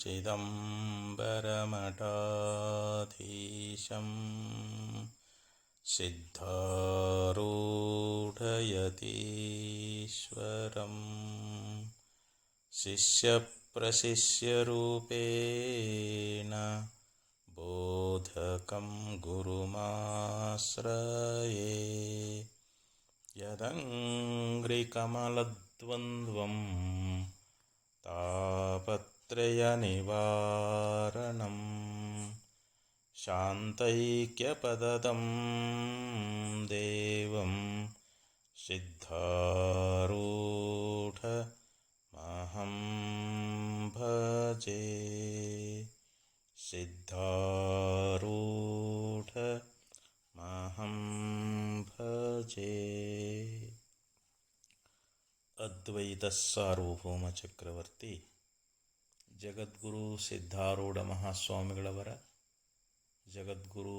चिदम्बरमठाधीशं सिद्धारूढयतीश्वरं शिष्यप्रशिष्यरूपेण बोधकं गुरुमाश्रये यदङ्घ्रिकमलद्वन्द्वं तापत्रयनिवारणं शान्तैक्यपदं देवं सिद्धारूढमहं भजे सिद्धारूढमहं भजे। ಅದ್ವೈತ ಸಾರ್ವಭೌಮ ಚಕ್ರವರ್ತಿ ಜಗದ್ಗುರು ಸಿದ್ಧಾರೂಢ ಮಹಾಸ್ವಾಮಿಗಳವರ, ಜಗದ್ಗುರು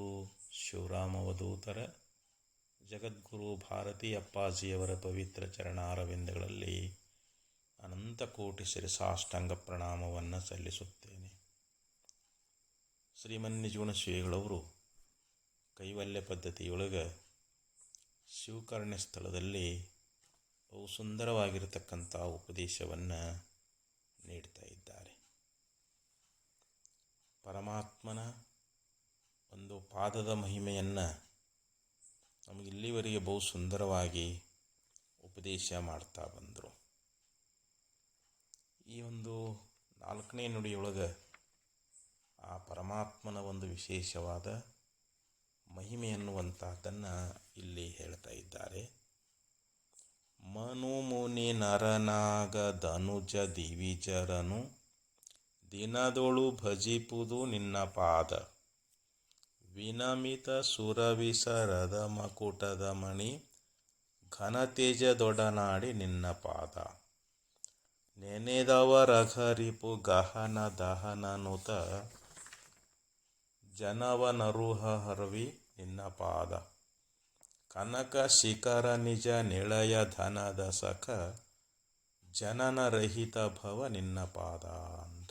ಶಿವರಾಮವಧೂತರ, ಜಗದ್ಗುರು ಭಾರತೀ ಅಪ್ಪಾಜಿಯವರ ಪವಿತ್ರ ಚರಣಾರವಿಂದಗಳಲ್ಲಿ ಅನಂತಕೋಟಿ ಶಿರಸಾಷ್ಟಾಂಗ ಪ್ರಣಾಮವನ್ನು ಸಲ್ಲಿಸುತ್ತೇನೆ. ಶ್ರೀಮನ್ನಿಜುಣ ಶ್ರೀಗಳವರು ಕೈವಲ್ಯ ಪದ್ಧತಿಯೊಳಗೆ ಶಿವಕರ್ಣ್ಯ ಸ್ಥಳದಲ್ಲಿ ಬಹು ಸುಂದರವಾಗಿರತಕ್ಕಂಥ ಉಪದೇಶವನ್ನು ನೀಡ್ತಾ ಇದ್ದಾರೆ. ಪರಮಾತ್ಮನ ಒಂದು ಪಾದದ ಮಹಿಮೆಯನ್ನು ನಮಗಿಲ್ಲಿವರೆಗೆ ಬಹು ಸುಂದರವಾಗಿ ಉಪದೇಶ ಮಾಡ್ತಾ ಬಂದರು. ಈ ಒಂದು 4ನೇ ನುಡಿಯೊಳಗೆ ಆ ಪರಮಾತ್ಮನ ಒಂದು ವಿಶೇಷವಾದ ಮಹಿಮೆ ಎನ್ನುವಂಥದ್ದನ್ನು ಇಲ್ಲಿ ಹೇಳ್ತಾ ಇದ್ದಾರೆ. ಮನುಮುನಿ ನರನಾಗ ಧನುಜ ದಿವಿಜರನು ದಿನದೊಳು ಭಜಿಪುದು ನಿನ್ನ ಪಾದ, ವಿನಮಿತ ಸುರವಿಸರದ ಮಕುಟದ ಮಣಿ ಘನತೇಜದೊಡನಾಡಿ ನಿನ್ನ ಪಾದ, ನೆನೆದವರಘರಿಪು ಗಹನ ದಹನನುತ ಜನವನರುಹ ಹರವಿ ನಿನ್ನ ಪಾದ, ಕನಕ ಶಿಖರ ನಿಜ ನಿಳಯ ಧನದ ಸಖ ಜನನ ರಹಿತ ಭವ ನಿನ್ನ ಪಾದ ಅಂತ.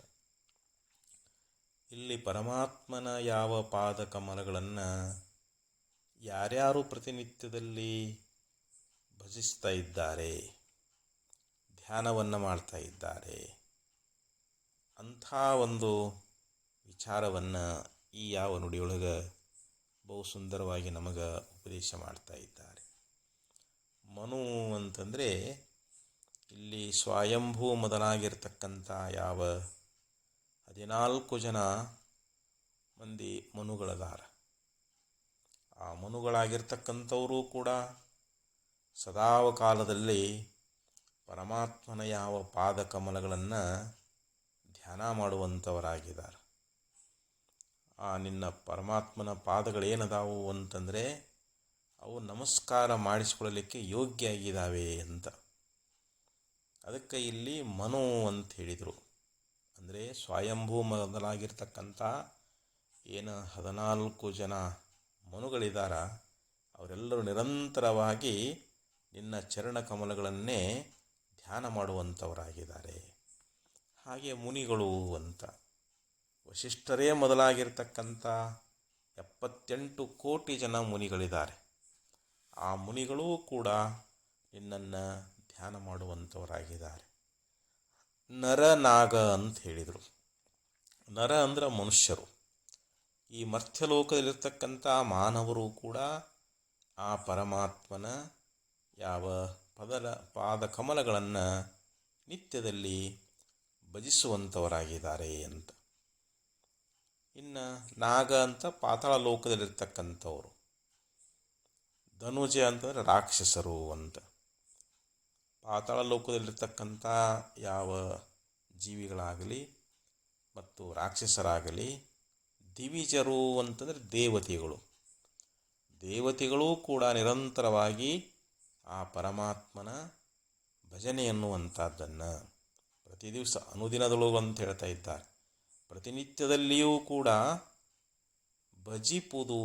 ಇಲ್ಲಿ ಪರಮಾತ್ಮನ ಯಾವ ಪಾದ ಕಮಲಗಳನ್ನು ಯಾರ್ಯಾರು ಪ್ರತಿನಿತ್ಯದಲ್ಲಿ ಭಜಿಸ್ತಾ ಇದ್ದಾರೆ, ಧ್ಯಾನವನ್ನು ಮಾಡ್ತಾ ಇದ್ದಾರೆ, ಅಂಥ ಒಂದು ವಿಚಾರವನ್ನು ಈ ಯಾವ ನುಡಿಯೊಳಗೆ ಬಹು ಸುಂದರವಾಗಿ ನಮಗೆ ಉಪದೇಶ ಮಾಡ್ತಾ ಇದ್ದಾರೆ. ಮನು ಅಂತಂದರೆ ಇಲ್ಲಿ ಸ್ವಯಂಭೂ ಮೊದಲಾಗಿರ್ತಕ್ಕಂಥ ಯಾವ 14 ಜನ ಮಂದಿ ಮನುಗಳದಾರ, ಆ ಮನುಗಳಾಗಿರ್ತಕ್ಕಂಥವರು ಕೂಡ ಸದಾಕಾಲದಲ್ಲಿ ಪರಮಾತ್ಮನ ಯಾವ ಪಾದ ಕಮಲಗಳನ್ನು ಧ್ಯಾನ ಮಾಡುವಂಥವರಾಗಿದ್ದಾರೆ. ಆ ನಿನ್ನ ಪರಮಾತ್ಮನ ಪಾದಗಳೇನದಾವು ಅಂತಂದರೆ ಅವು ನಮಸ್ಕಾರ ಮಾಡಿಸ್ಕೊಳ್ಳಲಿಕ್ಕೆ ಯೋಗ್ಯ ಆಗಿದ್ದಾವೆ ಅಂತ. ಅದಕ್ಕೆ ಇಲ್ಲಿ ಮನು ಅಂತ ಹೇಳಿದರು. ಅಂದರೆ ಸ್ವಯಂಭೂ ಮೊದಲಾಗಿರ್ತಕ್ಕಂಥ ಏನು 14 ಜನ ಮನುಗಳಿದಾರ, ಅವರೆಲ್ಲರೂ ನಿರಂತರವಾಗಿ ನಿನ್ನ ಚರಣ ಕಮಲಗಳನ್ನೇ ಧ್ಯಾನ ಮಾಡುವಂಥವರಾಗಿದ್ದಾರೆ. ಹಾಗೆ ಮುನಿಗಳು ಅಂತ ವಶಿಷ್ಠರೇ ಮೊದಲಾಗಿರ್ತಕ್ಕಂಥ 78 ಕೋಟಿ ಜನ ಮುನಿಗಳಿದ್ದಾರೆ. ಆ ಮುನಿಗಳೂ ಕೂಡ ನಿನ್ನನ್ನು ಧ್ಯಾನ ಮಾಡುವಂಥವರಾಗಿದ್ದಾರೆ. ನರನಾಗ ಅಂತ ಹೇಳಿದರು. ನರ ಅಂದ್ರೆ ಮನುಷ್ಯರು. ಈ ಮರ್ತ್ಯಲೋಕದಲ್ಲಿರ್ತಕ್ಕಂಥ ಮಾನವರು ಕೂಡ ಆ ಪರಮಾತ್ಮನ ಯಾವ ಪಾದ ಕಮಲಗಳನ್ನು ನಿತ್ಯದಲ್ಲಿ ಭಜಿಸುವಂಥವರಾಗಿದ್ದಾರೆ ಅಂತ. ಇನ್ನು ನಾಗ ಅಂತ ಪಾತಾಳ ಲೋಕದಲ್ಲಿರ್ತಕ್ಕಂಥವ್ರು, ಧನುಜ ಅಂತಂದರೆ ರಾಕ್ಷಸರು ಅಂತ. ಪಾತಾಳ ಲೋಕದಲ್ಲಿರ್ತಕ್ಕಂಥ ಯಾವ ಜೀವಿಗಳಾಗಲಿ ಮತ್ತು ರಾಕ್ಷಸರಾಗಲಿ, ದಿವಿಜರು ಅಂತಂದರೆ ದೇವತೆಗಳು. ದೇವತೆಗಳೂ ಕೂಡ ನಿರಂತರವಾಗಿ ಆ ಪರಮಾತ್ಮನ ಭಜನೆ ಎನ್ನುವಂಥದ್ದನ್ನು ಪ್ರತಿ ದಿವಸ ಅನುದಿನದೊಳಗು ಅಂತ ಹೇಳ್ತಾ ಇದ್ದಾರೆ. ಪ್ರತಿನಿತ್ಯದಲ್ಲಿಯೂ ಕೂಡ ಭಜಿಪುದು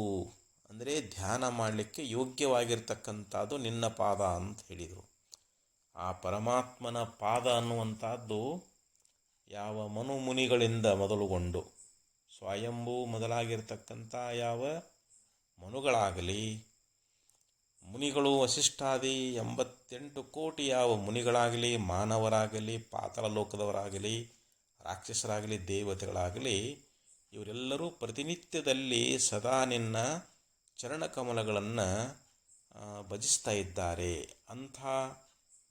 ಅಂದರೆ ಧ್ಯಾನ ಮಾಡಲಿಕ್ಕೆ ಯೋಗ್ಯವಾಗಿರ್ತಕ್ಕಂಥದ್ದು ನಿನ್ನ ಪಾದ ಅಂತ ಹೇಳಿದರು. ಆ ಪರಮಾತ್ಮನ ಪಾದ ಅನ್ನುವಂಥದ್ದು ಯಾವ ಮನು ಮುನಿಗಳಿಂದ ಮೊದಲುಗೊಂಡು ಸ್ವಯಂಭೂ ಮೊದಲಾಗಿರ್ತಕ್ಕಂಥ ಯಾವ ಮನುಗಳಾಗಲಿ, ಮುನಿಗಳು ವಸಿಷ್ಠಾದಿ 88 ಕೋಟಿ ಯಾವ ಮುನಿಗಳಾಗಲಿ, ಮಾನವರಾಗಲಿ, ಪಾತಾಳ ಲೋಕದವರಾಗಲಿ, ರಾಕ್ಷಸರಾಗಲಿ, ದೇವತೆಗಳಾಗಲಿ, ಇವರೆಲ್ಲರೂ ಪ್ರತಿನಿತ್ಯದಲ್ಲಿ ಸದಾ ನಿನ್ನ ಚರಣಕಮಲಗಳನ್ನು ಭಜಿಸ್ತಾ ಇದ್ದಾರೆ. ಅಂಥ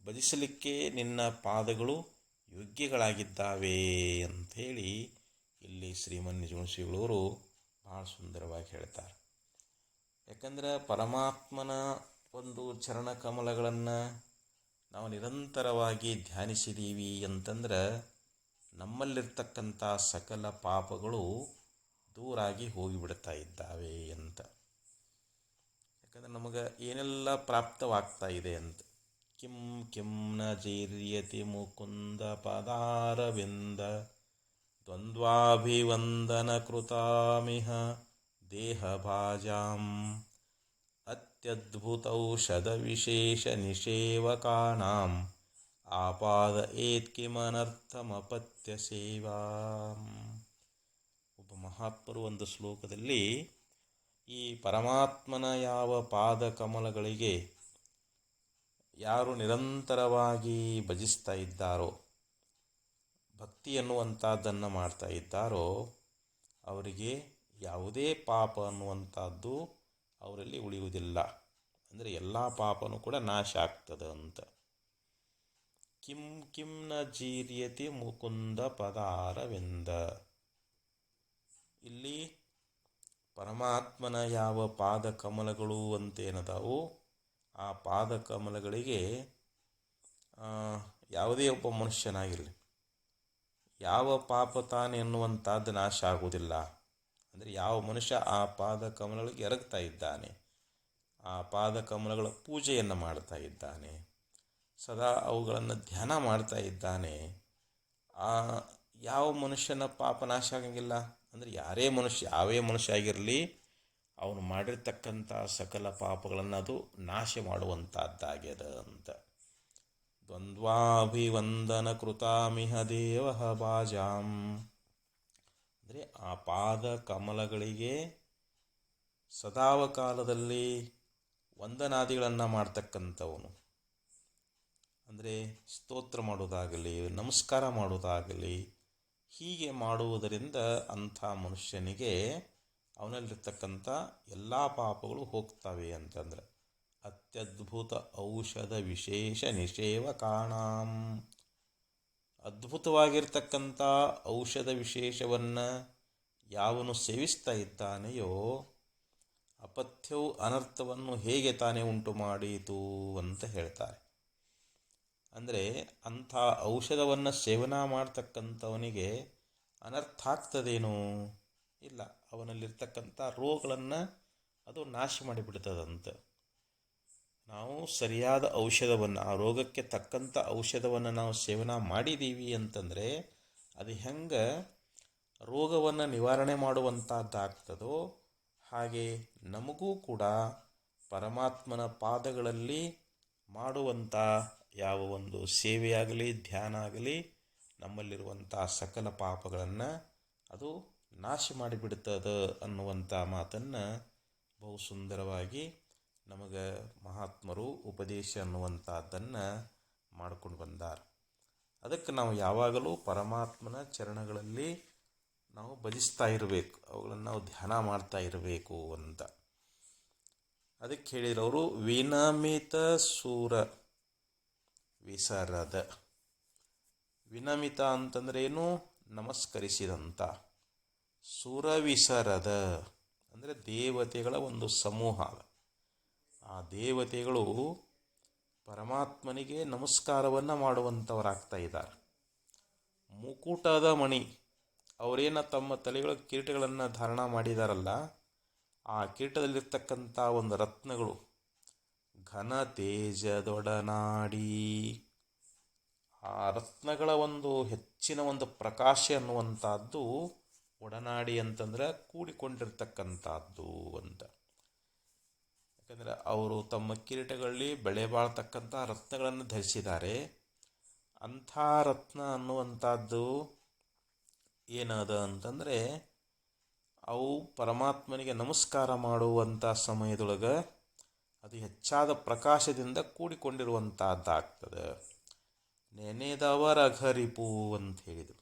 ಭಜಿಸಲಿಕ್ಕೆ ನಿನ್ನ ಪಾದಗಳು ಯೋಗ್ಯಗಳಾಗಿದ್ದಾವೆ ಅಂಥೇಳಿ ಇಲ್ಲಿ ಶ್ರೀಮನ್ನಿಜುಣಶ್ರೀಗಳವರು ಭಾಳ ಸುಂದರವಾಗಿ ಹೇಳ್ತಾರೆ. ಯಾಕಂದ್ರೆ ಪರಮಾತ್ಮನ ಒಂದು ಚರಣಕಮಲಗಳನ್ನು ನಾವು ನಿರಂತರವಾಗಿ ಧ್ಯಾನಿಸಿದ್ದೀವಿ ಅಂತಂದ್ರೆ ನಮ್ಮಲ್ಲಿರ್ತಕ್ಕಂಥ ಸಕಲ ಪಾಪಗಳು ದೂರಾಗಿ ಹೋಗಿಬಿಡ್ತಾ ಇದ್ದಾವೆ ಅಂತ. ಯಾಕಂದರೆ ನಮಗೆ ಏನೆಲ್ಲ ಪ್ರಾಪ್ತವಾಗ್ತಾ ಇದೆ ಅಂತ. ಕಿಂ ಕಿಂ ನ ಜೀರ್ಯತಿ ಮುಕುಂದ ಪದಾರವಿಂದ ದ್ವಂದ್ವಾಭಿವಂದನ ಕೃತಾಮಿಹ ದೇಹಭಾಜಾಂ ಅತ್ಯದ್ಭುತೌಷಧ ವಿಶೇಷ ನಿಷೇವಕಾನಾಂ ಆಪಾದ ಏತ್ಕಿಮನರ್ಥಮಪತ್ಯ ಸೇವಾ. ಒಬ್ಬ ಮಹಾತ್ಮರು ಒಂದು ಶ್ಲೋಕದಲ್ಲಿ ಈ ಪರಮಾತ್ಮನ ಯಾವ ಪಾದ ಕಮಲಗಳಿಗೆ ಯಾರು ನಿರಂತರವಾಗಿ ಭಜಿಸ್ತಾ ಇದ್ದಾರೋ, ಭಕ್ತಿ ಎನ್ನುವಂಥದ್ದನ್ನು ಮಾಡ್ತಾ ಇದ್ದಾರೋ, ಅವರಿಗೆ ಯಾವುದೇ ಪಾಪ ಅನ್ನುವಂಥದ್ದು ಅವರಲ್ಲಿ ಉಳಿಯುವುದಿಲ್ಲ. ಅಂದರೆ ಎಲ್ಲ ಪಾಪನೂ ಕೂಡ ನಾಶ ಆಗ್ತದೆ ಅಂತ. ಕಿಂ ಕಿಂ ನ ಜೀರ್ಯತಿ ಮುಕುಂದ ಪದಾರವಿಂದ. ಇಲ್ಲಿ ಪರಮಾತ್ಮನ ಯಾವ ಪಾದ ಕಮಲಗಳು ಅಂತೇನದಾವು, ಆ ಪಾದ ಕಮಲಗಳಿಗೆ ಯಾವುದೇ ಒಬ್ಬ ಮನುಷ್ಯನಾಗಿರಲಿ ಯಾವ ಪಾಪ ತಾನೆ ಎನ್ನುವಂಥದ್ದು ನಾಶ ಆಗುವುದಿಲ್ಲ. ಅಂದರೆ ಯಾವ ಮನುಷ್ಯ ಆ ಪಾದ ಕಮಲಗಳಿಗೆ ಎರಗ್ತಾ ಇದ್ದಾನೆ, ಆ ಪಾದ ಕಮಲಗಳ ಪೂಜೆಯನ್ನು ಮಾಡ್ತಾ ಇದ್ದಾನೆ, ಸದಾ ಅವುಗಳನ್ನು ಧ್ಯಾನ ಮಾಡ್ತಾ ಇದ್ದಾನೆ, ಆ ಯಾವ ಮನುಷ್ಯನ ಪಾಪ ನಾಶ ಆಗಂಗಿಲ್ಲ. ಅಂದರೆ ಯಾವೇ ಮನುಷ್ಯ ಆಗಿರಲಿ, ಅವನು ಮಾಡಿರ್ತಕ್ಕಂಥ ಸಕಲ ಪಾಪಗಳನ್ನು ಅದು ನಾಶ ಮಾಡುವಂಥದ್ದಾಗ್ಯದ ಅಂತ. ದ್ವಂದ್ವಾಭಿವಂದನ ಕೃತಾಮಿಹ ದೇವ ಭಾಜಾಂ. ಅಂದರೆ ಆ ಪಾದ ಕಮಲಗಳಿಗೆ ಸದಾವಕಾಲದಲ್ಲಿ ವಂದನಾದಿಗಳನ್ನು ಮಾಡ್ತಕ್ಕಂಥವನು. ಅಂದರೆ ಸ್ತೋತ್ರ ಮಾಡೋದಾಗಲಿ, ನಮಸ್ಕಾರ ಮಾಡೋದಾಗಲಿ, ಹೀಗೆ ಮಾಡುವುದರಿಂದ ಅಂಥ ಮನುಷ್ಯನಿಗೆ ಅವನಲ್ಲಿರ್ತಕ್ಕಂಥ ಎಲ್ಲ ಪಾಪಗಳು ಹೋಗ್ತವೆ ಅಂತಂದ್ರೆ. ಅತ್ಯದ್ಭುತ ಔಷಧ ವಿಶೇಷ ನಿಷೇವಕಾಣಾಂ. ಅದ್ಭುತವಾಗಿರ್ತಕ್ಕಂಥ ಔಷಧ ವಿಶೇಷವನ್ನು ಯಾವನು ಸೇವಿಸ್ತಾ ಇದ್ದಾನೆಯೋ ಅಪಥ್ಯವು ಅನರ್ಥವನ್ನು ಹೇಗೆ ತಾನೇ ಉಂಟು ಮಾಡೀತು ಅಂತ ಹೇಳ್ತಾರೆ. ಅಂದರೆ ಅಂಥ ಔಷಧವನ್ನು ಸೇವನಾ ಮಾಡ್ತಕ್ಕಂಥವನಿಗೆ ಅನರ್ಥ ಆಗ್ತದೇನೋ? ಇಲ್ಲ, ಅವನಲ್ಲಿರ್ತಕ್ಕಂಥ ರೋಗಗಳನ್ನು ಅದು ನಾಶ ಮಾಡಿಬಿಡ್ತದಂತ. ನಾವು ಸರಿಯಾದ ಔಷಧವನ್ನು, ಆ ರೋಗಕ್ಕೆ ತಕ್ಕಂಥ ಔಷಧವನ್ನು ನಾವು ಸೇವನಾ ಮಾಡಿದ್ದೀವಿ ಅಂತಂದರೆ ಅದು ಹೆಂಗೆ ರೋಗವನ್ನು ನಿವಾರಣೆ ಮಾಡುವಂಥದ್ದಾಗ್ತದೋ ಹಾಗೆ ನಮಗೂ ಕೂಡ ಪರಮಾತ್ಮನ ಪಾದಗಳಲ್ಲಿ ಮಾಡುವಂಥ ಯಾವ ಒಂದು ಸೇವೆಯಾಗಲಿ, ಧ್ಯಾನ ಆಗಲಿ, ನಮ್ಮಲ್ಲಿರುವಂಥ ಸಕಲ ಪಾಪಗಳನ್ನು ಅದು ನಾಶ ಮಾಡಿಬಿಡ್ತದೆ ಅನ್ನುವಂಥ ಮಾತನ್ನು ಬಹು ಸುಂದರವಾಗಿ ನಮಗೆ ಮಹಾತ್ಮರು ಉಪದೇಶ ಅನ್ನುವಂಥದ್ದನ್ನು ಮಾಡ್ಕೊಂಡು ಬಂದಾರೆ. ಅದಕ್ಕೆ ನಾವು ಯಾವಾಗಲೂ ಪರಮಾತ್ಮನ ಚರಣಗಳಲ್ಲಿ ನಾವು ಭಜಿಸ್ತಾ ಇರಬೇಕು, ಅವುಗಳನ್ನು ನಾವು ಧ್ಯಾನ ಮಾಡ್ತಾ ಇರಬೇಕು ಅಂತ. ಅದಕ್ಕೆ ಹೇಳಿರೋರು ವಿನಮಿತ ಸೂರ ವಿಸರದ. ವಿನಮಿತ ಅಂತಂದ್ರೆ ಏನು? ನಮಸ್ಕರಿಸಿದಂಥ. ಸುರವಿಸರದ ಅಂದರೆ ದೇವತೆಗಳ ಒಂದು ಸಮೂಹ. ಆ ದೇವತೆಗಳು ಪರಮಾತ್ಮನಿಗೆ ನಮಸ್ಕಾರವನ್ನು ಮಾಡುವಂಥವರಾಗ್ತಾ ಇದ್ದಾರೆ. ಮುಕುಟದ ಮಣಿ, ಅವರೇನ ತಮ್ಮ ತಲೆಗಳ ಕಿರೀಟಗಳನ್ನು ಧಾರಣ ಮಾಡಿದಾರಲ್ಲ, ಆ ಕಿರೀಟದಲ್ಲಿರ್ತಕ್ಕಂಥ ಒಂದು ರತ್ನಗಳು ಘನ ತೇಜದೊಡನಾಡಿ, ಆ ರತ್ನಗಳ ಒಂದು ಹೆಚ್ಚಿನ ಒಂದು ಪ್ರಕಾಶ ಅನ್ನುವಂಥದ್ದು ಒಡನಾಡಿ ಅಂತಂದ್ರೆ ಕೂಡಿಕೊಂಡಿರ್ತಕ್ಕಂಥದ್ದು ಅಂತ. ಯಾಕಂದರೆ ಅವರು ತಮ್ಮ ಕಿರೀಟಗಳಲ್ಲಿ ಬೆಳೆ ಬಾಳ್ತಕ್ಕಂಥ ರತ್ನಗಳನ್ನು ಧರಿಸಿದ್ದಾರೆ. ಅಂಥ ರತ್ನ ಅನ್ನುವಂಥದ್ದು ಏನದ ಅಂತಂದರೆ ಅವು ಪರಮಾತ್ಮನಿಗೆ ನಮಸ್ಕಾರ ಮಾಡುವಂಥ ಸಮಯದೊಳಗೆ ಅದು ಹೆಚ್ಚಾದ ಪ್ರಕಾಶದಿಂದ ಕೂಡಿಕೊಂಡಿರುವಂಥದ್ದಾಗ್ತದೆ. ನೆನೆದವರ ಅಘರಿಪು ಅಂತ ಹೇಳಿದರು.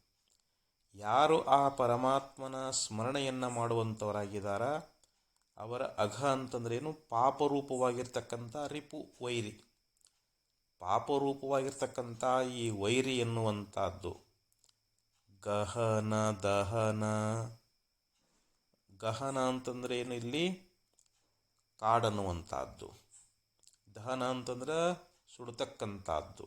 ಯಾರು ಆ ಪರಮಾತ್ಮನ ಸ್ಮರಣೆಯನ್ನು ಮಾಡುವಂಥವರಾಗಿದ್ದಾರ ಅವರ ಅಘ ಅಂತಂದ್ರೇನು? ಪಾಪರೂಪವಾಗಿರ್ತಕ್ಕಂಥ ರಿಪು, ವೈರಿ. ಪಾಪರೂಪವಾಗಿರ್ತಕ್ಕಂಥ ಈ ವೈರಿ ಎನ್ನುವಂಥದ್ದು ಗಹನ ದಹನ. ಗಹನ ಅಂತಂದ್ರೆ ಏನು? ಇಲ್ಲಿ ಕಾಡನ್ನುವಂಥದ್ದು. ದಹನ ಅಂತಂದ್ರೆ ಸುಡತಕ್ಕಂಥದ್ದು.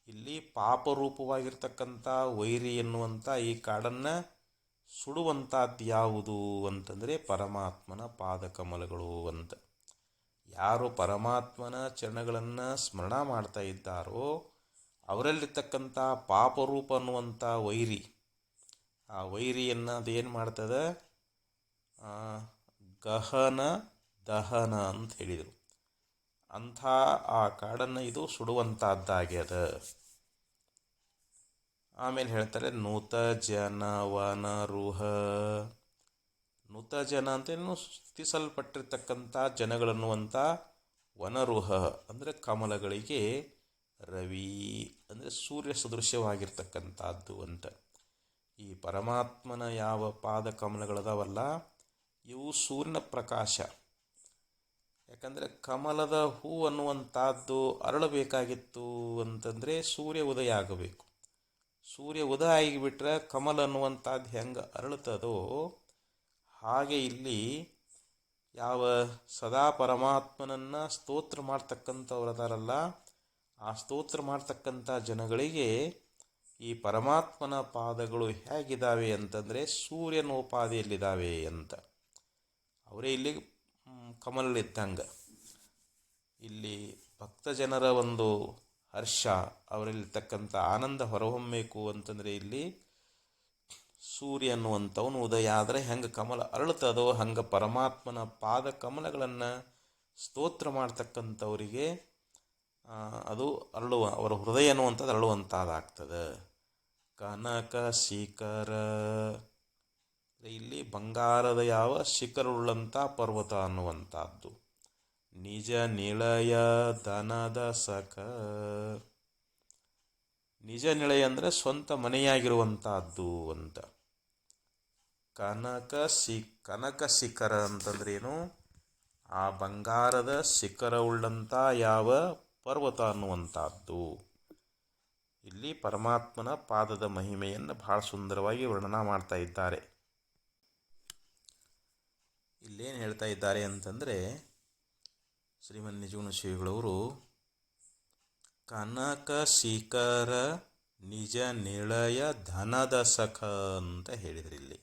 ಇಲ್ಲಿ ಪಾಪರೂಪವಾಗಿರ್ತಕ್ಕಂಥ ವೈರಿ ಎನ್ನುವಂಥ ಈ ಕಾಡನ್ನು ಸುಡುವಂಥದ್ದು ಯಾವುದು ಅಂತಂದರೆ ಪರಮಾತ್ಮನ ಪಾದಕಮಲಗಳು ಅಂತ. ಯಾರು ಪರಮಾತ್ಮನ ಚರಣಗಳನ್ನು ಸ್ಮರಣ ಮಾಡ್ತಾ ಇದ್ದಾರೋ ಅವರಲ್ಲಿರ್ತಕ್ಕಂಥ ಪಾಪರೂಪ ಅನ್ನುವಂಥ ವೈರಿ, ಆ ವೈರಿಯನ್ನು ಅದೇನು ಮಾಡ್ತದೆ? ಗಹನ ದಹನ ಅಂತ ಹೇಳಿದರು. ಅಂಥ ಆ ಕಾಡನ್ನು ಇದು ಸುಡುವಂಥದ್ದಾಗ್ಯದ. ಆಮೇಲೆ ಹೇಳ್ತಾರೆ ನೂತ ಜನ ವನರುಹ. ನೂತ ಜನ ಅಂತೇನು? ಸ್ತುತಿಸಲ್ಪಟ್ಟಿರ್ತಕ್ಕಂಥ ಜನಗಳನ್ನುವಂಥ ವನರುಹ ಅಂದರೆ ಕಮಲಗಳಿಗೆ ರವಿ ಅಂದರೆ ಸೂರ್ಯ ಸದೃಶ್ಯವಾಗಿರ್ತಕ್ಕಂಥದ್ದು ಅಂತ. ಈ ಪರಮಾತ್ಮನ ಯಾವ ಪಾದ ಕಮಲಗಳದಾವಲ್ಲ ಇವು ಸೂರ್ಯನ ಪ್ರಕಾಶ. ಯಾಕಂದರೆ ಕಮಲದ ಹೂ ಅನ್ನುವಂಥದ್ದು ಅರಳಬೇಕಾಗಿತ್ತು ಅಂತಂದರೆ ಸೂರ್ಯ ಉದಯ ಆಗಬೇಕು. ಸೂರ್ಯ ಉದಯ ಆಗಿಬಿಟ್ರೆ ಕಮಲ ಅನ್ನುವಂಥದ್ದು ಹೆಂಗೆ ಅರಳುತ್ತದೋ ಹಾಗೆ ಇಲ್ಲಿ ಯಾವ ಸದಾ ಪರಮಾತ್ಮನನ್ನು ಸ್ತೋತ್ರ ಮಾಡ್ತಕ್ಕಂಥವ್ರದಾರಲ್ಲ ಆ ಸ್ತೋತ್ರ ಮಾಡ್ತಕ್ಕಂಥ ಜನಗಳಿಗೆ ಈ ಪರಮಾತ್ಮನ ಪಾದಗಳು ಹೇಗಿದ್ದಾವೆ ಅಂತಂದರೆ ಸೂರ್ಯನೋಪಾದಿಯಲ್ಲಿದ್ದಾವೆ ಅಂತ. ಅವರೇ ಇಲ್ಲಿ ಕಮಲಲ್ಲಿದ್ದಂಗೆ. ಇಲ್ಲಿ ಭಕ್ತ ಜನರ ಒಂದು ಹರ್ಷ, ಅವರಲ್ಲಿರ್ತಕ್ಕಂಥ ಆನಂದ ಹೊರಹೊಮ್ಮಬೇಕು ಅಂತಂದರೆ ಇಲ್ಲಿ ಸೂರ್ಯ ಅನ್ನುವಂಥವನು ಉದಯ ಆದರೆ ಹೆಂಗೆ ಕಮಲ ಅರಳುತ್ತದೋ ಹಂಗೆ ಪರಮಾತ್ಮನ ಪಾದ ಕಮಲಗಳನ್ನು ಸ್ತೋತ್ರ ಮಾಡ್ತಕ್ಕಂಥವರಿಗೆ ಅದು ಅರಳುವ, ಅವರ ಹೃದಯ ಅನ್ನುವಂಥದ್ದು ಅರಳುವಂಥದ್ದಾಗ್ತದೆ. ಕನಕ ಶಿಖರ, ಇಲ್ಲಿ ಬಂಗಾರದ ಯಾವ ಶಿಖರವುಳ್ಳಂಥ ಪರ್ವತ ಅನ್ನುವಂಥದ್ದು. ನಿಜ ನಿಳಯ ದನದ ಸಖ. ನಿಜ ನಿಳಯ ಅಂದರೆ ಸ್ವಂತ ಮನೆಯಾಗಿರುವಂಥದ್ದು ಅಂತ. ಕನಕ ಶಿಖರ ಅಂತಂದ್ರೇನು? ಆ ಬಂಗಾರದ ಶಿಖರವುಳ್ಳಂಥ ಯಾವ ಪರ್ವತ ಅನ್ನುವಂಥದ್ದು. ಇಲ್ಲಿ ಪರಮಾತ್ಮನ ಪಾದದ ಮಹಿಮೆಯನ್ನು ಬಹಳ ಸುಂದರವಾಗಿ ವರ್ಣನ ಮಾಡ್ತಾ ಇದ್ದಾರೆ. ಇಲ್ಲೇನು ಹೇಳ್ತಾ ಇದ್ದಾರೆ ಅಂತಂದರೆ ಶ್ರೀಮನ್ ನಿಜಗುಣ ಶ್ರೀಗಳವರು ಕನಕ ಶಿಖರ ನಿಜ ನಿಳಯ ಧನದ ಸಖ ಅಂತ ಹೇಳಿದ್ರು. ಇಲ್ಲಿ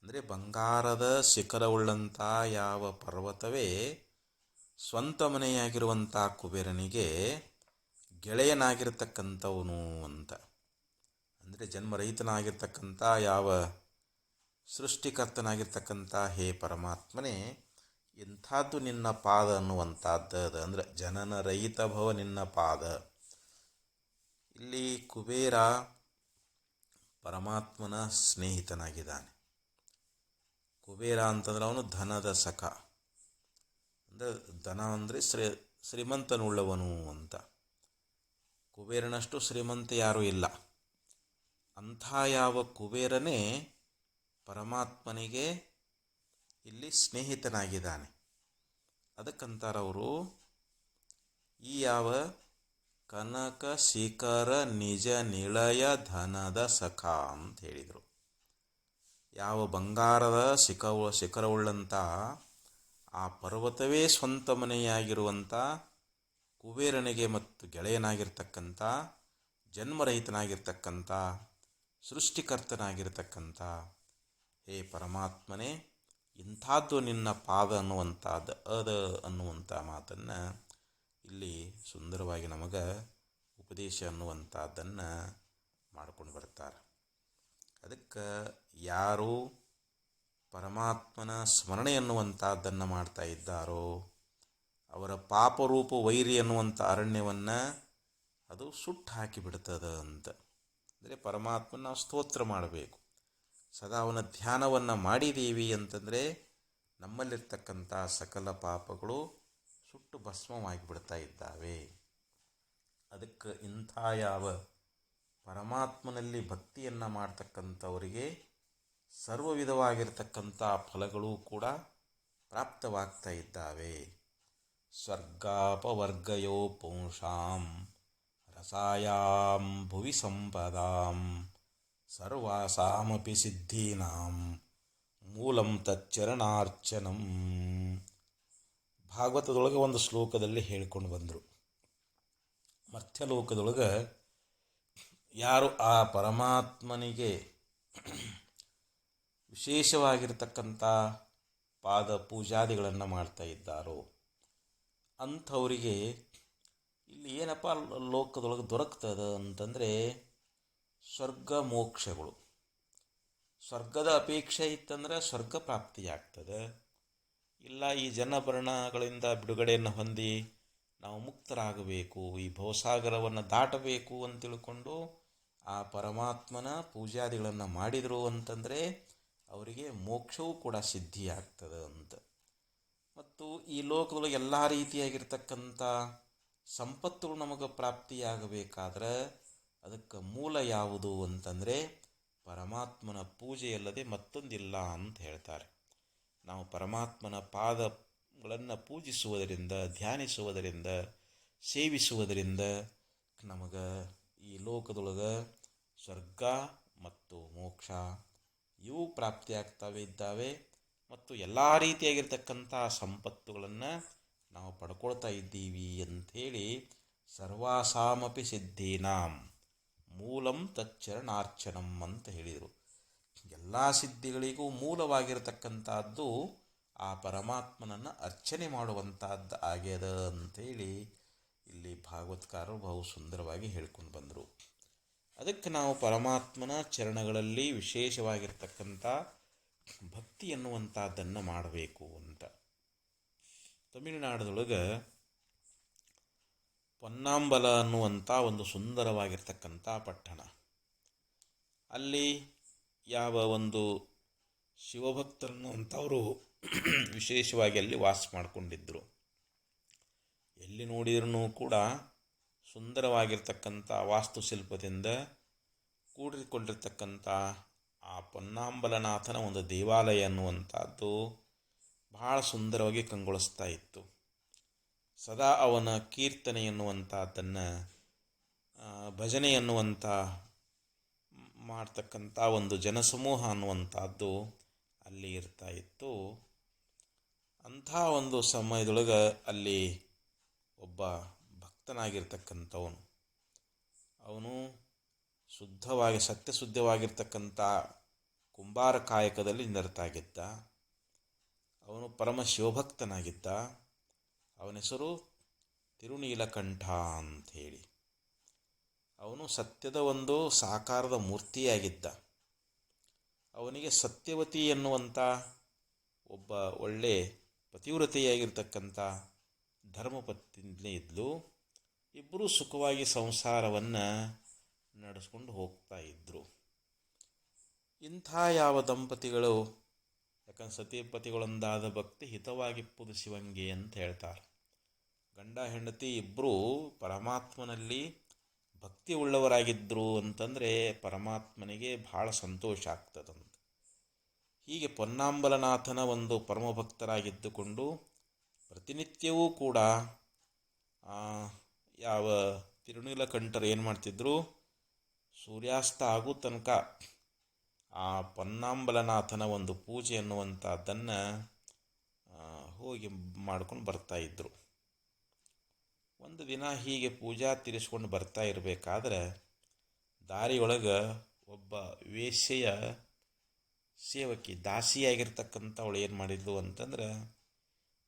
ಅಂದರೆ ಬಂಗಾರದ ಶಿಖರವುಳ್ಳಂಥ ಯಾವ ಪರ್ವತವೇ ಸ್ವಂತ ಮನೆಯಾಗಿರುವಂಥ ಕುಬೇರನಿಗೆ ಗೆಳೆಯನಾಗಿರ್ತಕ್ಕಂಥವನು ಅಂತ. ಅಂದರೆ ಜನ್ಮರಹಿತನಾಗಿರ್ತಕ್ಕಂಥ ಯಾವ ಸೃಷ್ಟಿಕರ್ತನಾಗಿರ್ತಕ್ಕಂಥ ಹೇ ಪರಮಾತ್ಮನೇ, ಇಂಥದ್ದು ನಿನ್ನ ಪಾದ ಅನ್ನುವಂಥದ್ದು. ಅಂದರೆ ಜನನ ರಹಿತ ಭವ ನಿನ್ನ ಪಾದ. ಇಲ್ಲಿ ಕುಬೇರ ಪರಮಾತ್ಮನ ಸ್ನೇಹಿತನಾಗಿದ್ದಾನೆ. ಕುಬೇರ ಅಂತಂದ್ರೆ ಅವನು ಧನದ ಸಖ, ಅಂದರೆ ಧನ ಅಂದರೆ ಶ್ರೀಮಂತನುಳ್ಳವನು ಅಂತ. ಕುಬೇರನಷ್ಟು ಶ್ರೀಮಂತ ಯಾರೂ ಇಲ್ಲ. ಅಂಥ ಯಾವ ಕುಬೇರನೇ ಪರಮಾತ್ಮನಿಗೆ ಇಲ್ಲಿ ಸ್ನೇಹಿತನಾಗಿದ್ದಾನೆ. ಅದಕ್ಕಂತಾರವರು ಈ ಯಾವ ಕನಕ ಶಿಖರ ನಿಜ ನಿಳಯ ಧನದ ಸಖ ಅಂತ ಹೇಳಿದರು. ಯಾವ ಬಂಗಾರದ ಶಿಖರವುಳ್ಳಂಥ ಆ ಪರ್ವತವೇ ಸ್ವಂತ ಮನೆಯಾಗಿರುವಂಥ ಕುಬೇರನಿಗೆ ಮತ್ತು ಗೆಳೆಯನಾಗಿರ್ತಕ್ಕಂಥ ಜನ್ಮರಹಿತನಾಗಿರ್ತಕ್ಕಂಥ ಸೃಷ್ಟಿಕರ್ತನಾಗಿರ್ತಕ್ಕಂಥ ಹೇ ಪರಮಾತ್ಮನೇ, ಇಂಥದ್ದು ನಿನ್ನ ಪಾದ ಅನ್ನುವಂಥದ್ದು ಅನ್ನುವಂಥ ಮಾತನ್ನು ಇಲ್ಲಿ ಸುಂದರವಾಗಿ ನಮಗೆ ಉಪದೇಶ ಅನ್ನುವಂಥದ್ದನ್ನು ಮಾಡ್ಕೊಂಡು ಬರ್ತಾರೆ. ಅದಕ್ಕೆ ಯಾರು ಪರಮಾತ್ಮನ ಸ್ಮರಣೆ ಅನ್ನುವಂಥದ್ದನ್ನು ಮಾಡ್ತಾ ಇದ್ದಾರೋ ಅವರ ಪಾಪರೂಪ ವೈರಿ ಅನ್ನುವಂಥ ಅರಣ್ಯವನ್ನು ಅದು ಸುಟ್ಟು ಹಾಕಿಬಿಡ್ತದೆ ಅಂತ. ಅಂದರೆ ಪರಮಾತ್ಮನ ನಾವು ಸ್ತೋತ್ರ ಮಾಡಬೇಕು. ಸದಾ ಅವನ ಧ್ಯಾನವನ್ನು ಮಾಡಿದ್ದೀವಿ ಅಂತಂದರೆ ನಮ್ಮಲ್ಲಿರ್ತಕ್ಕಂಥ ಸಕಲ ಪಾಪಗಳು ಸುಟ್ಟು ಭಸ್ಮವಾಗಿ ಬಿಡ್ತಾ ಇದ್ದಾವೆ. ಅದಕ್ಕೆ ಇಂಥ ಯಾವ ಪರಮಾತ್ಮನಲ್ಲಿ ಭಕ್ತಿಯನ್ನು ಮಾಡ್ತಕ್ಕಂಥವರಿಗೆ ಸರ್ವ ವಿಧವಾಗಿರ್ತಕ್ಕಂಥ ಫಲಗಳು ಕೂಡ ಪ್ರಾಪ್ತವಾಗ್ತಾ ಇದ್ದಾವೆ. ಸ್ವರ್ಗಾಪವರ್ಗಯೋ ಪುಂಸಾಂ ರಸಾಯಾಂ ಭುವಿ ಸಂಪದಾಂ ಸರ್ವಾಸಾಮಪಿ ಸಿದ್ಧೀನಾಂ ಮೂಲಂ ತಚ್ಚರಣಾರ್ಚನಂ. ಭಾಗವತದೊಳಗೆ ಒಂದು ಶ್ಲೋಕದಲ್ಲಿ ಹೇಳಿಕೊಂಡು ಬಂದರು. ಮರ್ತ್ಯಲೋಕದೊಳಗೆ ಯಾರು ಆ ಪರಮಾತ್ಮನಿಗೆ ವಿಶೇಷವಾಗಿರ್ತಕ್ಕಂಥ ಪಾದ ಪೂಜಾದಿಗಳನ್ನು ಮಾಡ್ತಾ ಇದ್ದಾರೋ ಅಂಥವರಿಗೆ ಇಲ್ಲಿ ಏನಪ್ಪ ಲೋಕದೊಳಗೆ ದೊರಕ್ತದೆ ಅಂತಂದರೆ ಸ್ವರ್ಗ ಮೋಕ್ಷಗಳು. ಸ್ವರ್ಗದ ಅಪೇಕ್ಷೆ ಇತ್ತಂದರೆ ಸ್ವರ್ಗ ಪ್ರಾಪ್ತಿಯಾಗ್ತದೆ. ಇಲ್ಲ ಈ ಜನಭರಣಗಳಿಂದ ಬಿಡುಗಡೆಯನ್ನು ಹೊಂದಿ ನಾವು ಮುಕ್ತರಾಗಬೇಕು, ಈ ಭವಸಾಗರವನ್ನು ದಾಟಬೇಕು ಅಂತ ತಿಳ್ಕೊಂಡು ಆ ಪರಮಾತ್ಮನ ಪೂಜಾದಿಗಳನ್ನು ಮಾಡಿದರು ಅಂತಂದರೆ ಅವರಿಗೆ ಮೋಕ್ಷವೂ ಕೂಡ ಸಿದ್ಧಿಯಾಗ್ತದೆ ಅಂತ. ಮತ್ತು ಈ ಲೋಕದೊಳಗೆ ಎಲ್ಲ ರೀತಿಯಾಗಿರ್ತಕ್ಕಂಥ ಸಂಪತ್ತುಗಳು ನಮಗೆ ಪ್ರಾಪ್ತಿಯಾಗಬೇಕಾದ್ರೆ ಅದಕ್ಕೆ ಮೂಲ ಯಾವುದು ಅಂತಂದರೆ ಪರಮಾತ್ಮನ ಪೂಜೆಯಲ್ಲದೆ ಮತ್ತೊಂದಿಲ್ಲ ಅಂತ ಹೇಳ್ತಾರೆ. ನಾವು ಪರಮಾತ್ಮನ ಪಾದಗಳನ್ನು ಪೂಜಿಸುವುದರಿಂದ, ಧ್ಯಾನಿಸುವುದರಿಂದ, ಸೇವಿಸುವುದರಿಂದ ನಮಗೆ ಈ ಲೋಕದೊಳಗೆ ಸ್ವರ್ಗ ಮತ್ತು ಮೋಕ್ಷ ಇವು ಪ್ರಾಪ್ತಿಯಾಗ್ತವೆ ಇದ್ದಾವೆ. ಮತ್ತು ಎಲ್ಲ ರೀತಿಯಾಗಿರ್ತಕ್ಕಂಥ ಸಂಪತ್ತುಗಳನ್ನು ನಾವು ಪಡ್ಕೊಳ್ತಾ ಇದ್ದೀವಿ ಅಂಥೇಳಿ ಸರ್ವಾಸಾಮಪಿ ಸಿದ್ಧೀನಾಂ ಮೂಲಂ ತಚ್ಚರಣಾರ್ಚನಂ ಅಂತ ಹೇಳಿದರು. ಎಲ್ಲ ಸಿದ್ಧಿಗಳಿಗೂ ಮೂಲವಾಗಿರತಕ್ಕಂಥದ್ದು ಆ ಪರಮಾತ್ಮನನ್ನು ಅರ್ಚನೆ ಮಾಡುವಂಥದ್ದು ಆಗ್ಯದ ಅಂಥೇಳಿ ಇಲ್ಲಿ ಭಾಗವತ್ಕಾರರು ಬಹು ಸುಂದರವಾಗಿ ಹೇಳ್ಕೊಂಡು ಬಂದರು. ಅದಕ್ಕೆ ನಾವು ಪರಮಾತ್ಮನ ಚರಣಗಳಲ್ಲಿ ವಿಶೇಷವಾಗಿರ್ತಕ್ಕಂಥ ಭಕ್ತಿ ಎನ್ನುವಂಥದ್ದನ್ನು ಮಾಡಬೇಕು ಅಂತ. ತಮಿಳುನಾಡದೊಳಗೆ ಪೊನ್ನಾಂಬಲ ಅನ್ನುವಂಥ ಒಂದು ಸುಂದರವಾಗಿರ್ತಕ್ಕಂಥ ಪಟ್ಟಣ. ಅಲ್ಲಿ ಯಾವ ಒಂದು ಶಿವಭಕ್ತರನ್ನುವಂಥವರು ವಿಶೇಷವಾಗಿ ಅಲ್ಲಿ ವಾಸ ಮಾಡಿಕೊಂಡಿದ್ದರು. ಎಲ್ಲಿ ನೋಡಿದ್ರೂ ಕೂಡ ಸುಂದರವಾಗಿರ್ತಕ್ಕಂಥ ವಾಸ್ತುಶಿಲ್ಪದಿಂದ ಕೂಡಿಕೊಂಡಿರ್ತಕ್ಕಂಥ ಆ ಪೊನ್ನಾಂಬಲನಾಥನ ಒಂದು ದೇವಾಲಯ ಅನ್ನುವಂಥದ್ದು ಬಹಳ ಸುಂದರವಾಗಿ ಕಂಗೊಳಿಸ್ತಾ ಇತ್ತು. ಸದಾ ಅವನ ಕೀರ್ತನೆ ಎನ್ನುವಂಥದ್ದನ್ನು, ಭಜನೆ ಎನ್ನುವಂಥ ಮಾಡ್ತಕ್ಕಂಥ ಒಂದು ಜನಸಮೂಹ ಅನ್ನುವಂಥದ್ದು ಅಲ್ಲಿ ಇರ್ತಾ ಇತ್ತು. ಅಂಥ ಒಂದು ಸಮಯದೊಳಗೆ ಅಲ್ಲಿ ಒಬ್ಬ ಭಕ್ತನಾಗಿರ್ತಕ್ಕಂಥವನು, ಅವನು ಶುದ್ಧವಾಗಿ ಸತ್ಯಶುದ್ಧವಾಗಿರ್ತಕ್ಕಂಥ ಕುಂಬಾರ ಕಾಯಕದಲ್ಲಿ ನಿರತಾಗಿದ್ದ. ಅವನು ಪರಮ ಶಿವಭಕ್ತನಾಗಿದ್ದ. ಅವನ ಹೆಸರು ತಿರುನೀಲಕಂಠ ಅಂಥೇಳಿ. ಅವನು ಸತ್ಯದ ಒಂದು ಸಾಕಾರದ ಮೂರ್ತಿಯಾಗಿದ್ದ. ಅವನಿಗೆ ಸತ್ಯವತಿ ಎನ್ನುವಂಥ ಒಬ್ಬ ಒಳ್ಳೆ ಪತಿವ್ರತೆಯಾಗಿರ್ತಕ್ಕಂಥ ಧರ್ಮಪತ್ನಿ ಇದ್ಲು. ಇಬ್ಬರೂ ಸುಖವಾಗಿ ಸಂಸಾರವನ್ನು ನಡೆಸ್ಕೊಂಡು ಹೋಗ್ತಾ ಇದ್ದರು. ಇಂಥ ಯಾವ ದಂಪತಿಗಳು, ಯಾಕಂದ್ರೆ ಸತಿಪತಿಗಳೊಂದಾದ ಭಕ್ತಿ ಹಿತವಾಗಿಪ್ಪುದು ಶಿವಂಗೆ ಅಂತ ಹೇಳ್ತಾರೆ. ಗಂಡ ಹೆಂಡತಿ ಇಬ್ಬರೂ ಪರಮಾತ್ಮನಲ್ಲಿ ಭಕ್ತಿ ಉಳ್ಳವರಾಗಿದ್ದರು ಅಂತಂದರೆ ಪರಮಾತ್ಮನಿಗೆ ಭಾಳ ಸಂತೋಷ ಆಗ್ತದಂತ. ಹೀಗೆ ಪೊನ್ನಾಂಬಲನಾಥನ ಒಂದು ಪರಮಭಕ್ತರಾಗಿದ್ದುಕೊಂಡು ಪ್ರತಿನಿತ್ಯವೂ ಕೂಡ ಯಾವ ತಿರುನೀಲಕಂಠರು ಏನು ಮಾಡ್ತಿದ್ರು, ಸೂರ್ಯಾಸ್ತ ಆಗೋ ತನಕ ಆ ಪೊನ್ನಾಂಬಲನಾಥನ ಒಂದು ಪೂಜೆ ಅನ್ನುವಂಥದ್ದನ್ನು ಹೋಗಿ ಮಾಡ್ಕೊಂಡು ಬರ್ತಾಯಿದ್ರು. ಒಂದು ದಿನ ಹೀಗೆ ಪೂಜಾ ತೀರಿಸ್ಕೊಂಡು ಬರ್ತಾ ಇರಬೇಕಾದ್ರೆ ದಾರಿಯೊಳಗೆ ಒಬ್ಬ ವೇಶ್ಯೆಯ ಸೇವಕಿ, ದಾಸಿಯಾಗಿರ್ತಕ್ಕಂಥವಳು ಏನು ಮಾಡಿದ್ಲು ಅಂತಂದ್ರೆ,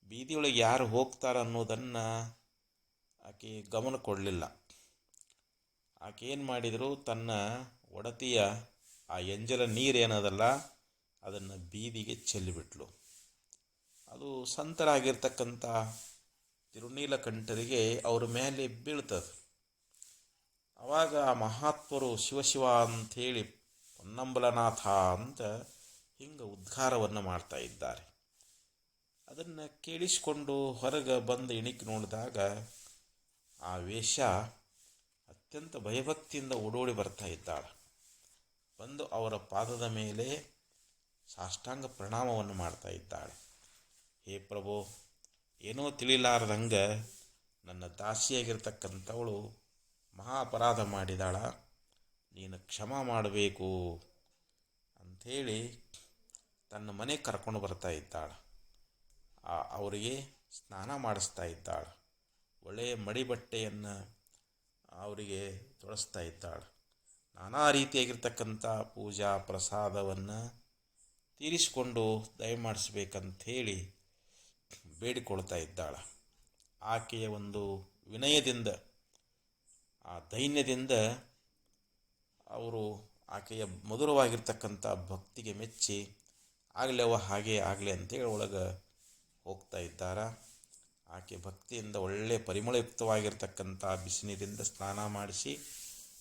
ಬೀದಿಯೊಳಗೆ ಯಾರು ಹೋಗ್ತಾರೆ ಅನ್ನೋದನ್ನು ಆಕೆ ಗಮನ ಕೊಡಲಿಲ್ಲ. ಆಕೆ ಏನು ಮಾಡಿದರು, ತನ್ನ ಒಡತಿಯ ಆ ಎಂಜಲ ನೀರೇನದಲ್ಲ ಅದನ್ನು ಬೀದಿಗೆ ಚೆಲ್ಲಿಬಿಟ್ಲು. ಅದು ಸಂತರಾಗಿರ್ತಕ್ಕಂಥ ತಿರುನೀಲಕಂಠರಿಗೆ ಅವ್ರ ಮೇಲೆ ಬೀಳ್ತದೆ. ಆವಾಗ ಆ ಮಹಾತ್ಮರು ಶಿವಶಿವ ಅಂಥೇಳಿ ಪೊನ್ನಂಬಲನಾಥ ಅಂತ ಹಿಂಗೆ ಉದ್ಗಾರವನ್ನು ಮಾಡ್ತಾ ಇದ್ದಾರೆ. ಅದನ್ನು ಕೇಳಿಸಿಕೊಂಡು ಹೊರಗೆ ಬಂದು ಇಣಿಕಿ ನೋಡಿದಾಗ ಆ ವೇಷ ಅತ್ಯಂತ ಭಯಭಕ್ತಿಯಿಂದ ಓಡೋಡಿ ಬರ್ತಾ ಇದ್ದಾಳೆ. ಬಂದು ಅವರ ಪಾದದ ಮೇಲೆ ಸಾಷ್ಟಾಂಗ ಪ್ರಣಾಮವನ್ನು ಮಾಡ್ತಾ ಇದ್ದಾಳೆ. ಹೇ ಪ್ರಭು, ಏನೋ ತಿಳಿಲಾರ್ದಂಗೆ ನನ್ನ ದಾಸಿಯಾಗಿರ್ತಕ್ಕಂಥವಳು ಮಹಾ ಅಪರಾಧ ಮಾಡಿದಾಳ, ನೀನು ಕ್ಷಮ ಮಾಡಬೇಕು ಅಂಥೇಳಿ ತನ್ನ ಮನೆಗೆ ಕರ್ಕೊಂಡು ಬರ್ತಾ ಇದ್ದಾಳೆ. ಅವರಿಗೆ ಸ್ನಾನ ಮಾಡಿಸ್ತಾ ಇದ್ದಾಳೆ. ಒಳ್ಳೆಯ ಮಡಿ ಬಟ್ಟೆಯನ್ನು ಅವರಿಗೆ ತೊಡಸ್ತಾ ಇದ್ದಾಳೆ. ನಾನಾ ರೀತಿಯಾಗಿರ್ತಕ್ಕಂಥ ಪೂಜಾ ಪ್ರಸಾದವನ್ನು ತೀರಿಸಿಕೊಂಡು ದಯಮಾಡಿಸ್ಬೇಕಂಥೇಳಿ ಬೇಡಿಕೊಳ್ತಾ ಇದ್ದಾಳೆ. ಆಕೆಯ ಒಂದು ವಿನಯದಿಂದ, ಆ ದೈನ್ಯದಿಂದ ಅವರು ಆಕೆಯ ಮಧುರವಾಗಿರ್ತಕ್ಕಂಥ ಭಕ್ತಿಗೆ ಮೆಚ್ಚಿ ಆಗಲಿ ಅವ ಹಾಗೆ ಆಗಲಿ ಅಂತೇಳಿ ಒಳಗೆ ಹೋಗ್ತಾ ಇದ್ದಾರೆ. ಆಕೆ ಭಕ್ತಿಯಿಂದ ಒಳ್ಳೆಯ ಪರಿಮಳಯುಕ್ತವಾಗಿರ್ತಕ್ಕಂಥ ಬಿಸಿನೀರಿಂದ ಸ್ನಾನ ಮಾಡಿಸಿ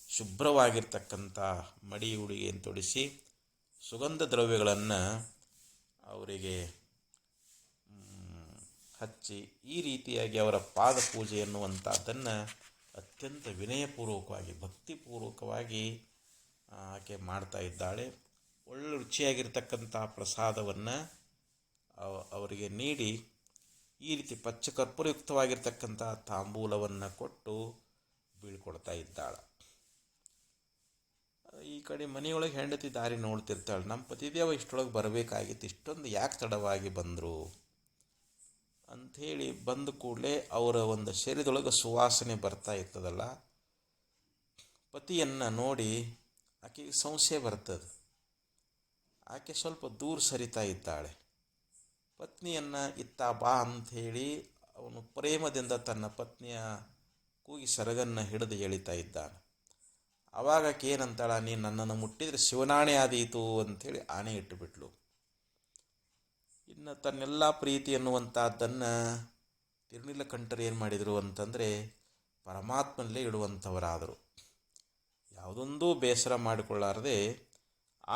ಶುಭ್ರವಾಗಿರ್ತಕ್ಕಂಥ ಮಡಿ ಉಡುಗೆಯನ್ನು ತೊಡಿಸಿ ಸುಗಂಧ ದ್ರವ್ಯಗಳನ್ನು ಅವರಿಗೆ ಹಚ್ಚಿ ಈ ರೀತಿಯಾಗಿ ಅವರ ಪಾದ ಪೂಜೆ ಎನ್ನುವಂಥದ್ದನ್ನು ಅತ್ಯಂತ ವಿನಯಪೂರ್ವಕವಾಗಿ ಭಕ್ತಿಪೂರ್ವಕವಾಗಿ ಆಕೆ ಮಾಡ್ತಾ ಇದ್ದಾಳೆ. ಒಳ್ಳೆ ರುಚಿಯಾಗಿರ್ತಕ್ಕಂಥ ಪ್ರಸಾದವನ್ನು ಅವರಿಗೆ ನೀಡಿ ಈ ರೀತಿ ಪಚ್ಚಕರ್ಪೂರಯುಕ್ತವಾಗಿರ್ತಕ್ಕಂಥ ತಾಂಬೂಲವನ್ನು ಕೊಟ್ಟು ಬೀಳ್ಕೊಡ್ತಾ ಇದ್ದಾಳೆ. ಈ ಕಡೆ ಮನೆಯೊಳಗೆ ಹೆಂಡತಿ ದಾರಿ ನೋಡ್ತಿರ್ತಾಳೆ. ನಮ್ಮ ಪತಿದೇವ ಇಷ್ಟೊಳಗೆ ಬರಬೇಕಾಗಿತ್ತು, ಇಷ್ಟೊಂದು ಯಾಕೆ ತಡವಾಗಿ ಬಂದರು ಅಂಥೇಳಿ ಬಂದ ಕೂಡಲೇ ಅವರ ಒಂದು ಶರೀರದೊಳಗೆ ಸುವಾಸನೆ ಬರ್ತಾ ಇರ್ತದಲ್ಲ, ಪತಿಯನ್ನು ನೋಡಿ ಆಕೆಗೆ ಸಂಶಯ ಬರ್ತದೆ. ಆಕೆ ಸ್ವಲ್ಪ ದೂರ ಸರಿತಾ ಇದ್ದಾಳೆ. ಪತ್ನಿಯನ್ನು ಇತ್ತ ಬಾ ಅಂಥೇಳಿ ಅವನು ಪ್ರೇಮದಿಂದ ತನ್ನ ಪತ್ನಿಯ ಕೂಗಿ ಸರಗನ್ನು ಹಿಡಿದು ಎಳಿತಾ ಇದ್ದಾನೆ. ಆವಾಗ ಆಕೆ ಏನಂತಾಳ, ನೀನು ನನ್ನನ್ನು ಮುಟ್ಟಿದರೆ ಶಿವನಾಣೆ ಆದೀತು ಅಂಥೇಳಿ ಆಣೆ ಇಟ್ಟುಬಿಟ್ಲು. ಇನ್ನು ತನ್ನೆಲ್ಲ ಪ್ರೀತಿ ಎನ್ನುವಂಥದ್ದನ್ನು ತಿರುನೀಲಕಂಠರು ಏನು ಮಾಡಿದರು ಅಂತಂದರೆ ಪರಮಾತ್ಮನಲ್ಲೇ ಇಡುವಂಥವರಾದರು. ಯಾವುದೊಂದು ಬೇಸರ ಮಾಡಿಕೊಳ್ಳಾರದೆ,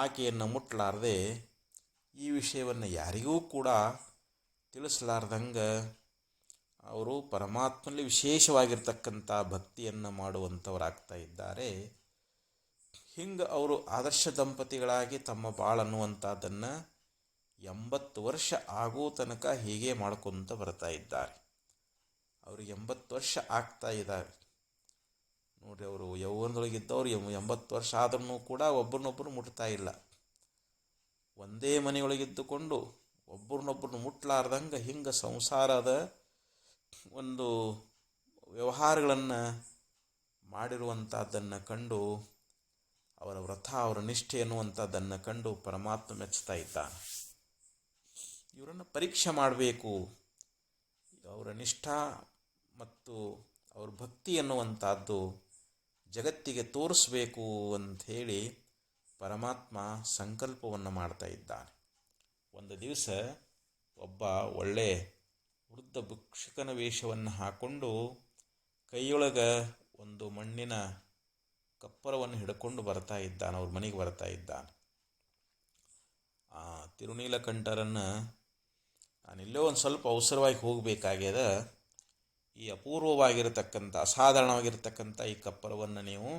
ಆಕೆಯನ್ನು ಮುಟ್ಟಲಾರದೆ, ಈ ವಿಷಯವನ್ನು ಯಾರಿಗೂ ಕೂಡ ತಿಳಿಸಲಾರ್ದಂಗೆ ಅವರು ಪರಮಾತ್ಮನಲ್ಲಿ ವಿಶೇಷವಾಗಿರ್ತಕ್ಕಂಥ ಭಕ್ತಿಯನ್ನು ಮಾಡುವಂಥವರಾಗ್ತಾ ಇದ್ದಾರೆ. ಹಿಂಗೆ ಅವರು ಆದರ್ಶ ದಂಪತಿಗಳಾಗಿ ತಮ್ಮ ಬಾಳು ಅನ್ನುವಂಥದ್ದನ್ನು 80 ವರ್ಷ ಆಗೋ ತನಕ ಹೀಗೆ ಮಾಡ್ಕೊತ ಬರ್ತಾ ಇದ್ದಾರೆ. ಅವ್ರಿಗೆ 80 ವರ್ಷ ಆಗ್ತಾ ಇದ್ದಾರೆ ನೋಡಿರಿ. ಅವರು ಯೌವನದೊಳಗಿದ್ದವ್ರು 80 ವರ್ಷ ಆದ್ರೂ ಕೂಡ ಒಬ್ಬರನ್ನೊಬ್ಬರು ಮುಟ್ತಾ ಇಲ್ಲ. ಒಂದೇ ಮನೆಯೊಳಗಿದ್ದುಕೊಂಡು ಒಬ್ಬರನ್ನೊಬ್ಬರನ್ನು ಮುಟ್ಲಾರ್ದಂಗೆ ಹಿಂಗೆ ಸಂಸಾರದ ಒಂದು ವ್ಯವಹಾರಗಳನ್ನು ಮಾಡಿರುವಂಥದ್ದನ್ನು ಕಂಡು, ಅವರ ವ್ರತ ಅವರ ನಿಷ್ಠೆ ಎನ್ನುವಂಥದ್ದನ್ನು ಕಂಡು ಪರಮಾತ್ಮ ಮೆಚ್ಚುತ್ತಾ ಇದ್ದಾನೆ. ಇವರನ್ನು ಪರೀಕ್ಷೆ ಮಾಡಬೇಕು, ಅವರ ನಿಷ್ಠಾ ಮತ್ತು ಅವ್ರ ಭಕ್ತಿ ಎನ್ನುವಂಥದ್ದು ಜಗತ್ತಿಗೆ ತೋರಿಸ್ಬೇಕು ಅಂಥೇಳಿ ಪರಮಾತ್ಮ ಸಂಕಲ್ಪವನ್ನು ಮಾಡ್ತಾ ಇದ್ದಾನೆ. ಒಂದು ದಿವಸ ಒಬ್ಬ ಒಳ್ಳೆ ವೃದ್ಧ ಭಿಕ್ಷುಕನ ವೇಷವನ್ನು ಹಾಕ್ಕೊಂಡು ಕೈಯೊಳಗೆ ಒಂದು ಮಣ್ಣಿನ ಕಪ್ಪರವನ್ನು ಹಿಡ್ಕೊಂಡು ಬರ್ತಾ ಇದ್ದಾನೆ. ಅವ್ರ ಮನೆಗೆ ಬರ್ತಾ ಇದ್ದಾನೆ. ಆ ತಿರುನೀಲಕಂಠರನ್ನು ನಾನೆಲ್ಲೋ ಒಂದು ಸ್ವಲ್ಪ ಅವಸರವಾಗಿ ಹೋಗಬೇಕಾಗ್ಯದ, ಈ ಅಪೂರ್ವವಾಗಿರತಕ್ಕಂಥ ಅಸಾಧಾರಣವಾಗಿರ್ತಕ್ಕಂಥ ಈ ಕಪ್ಪರವನ್ನು ನೀವು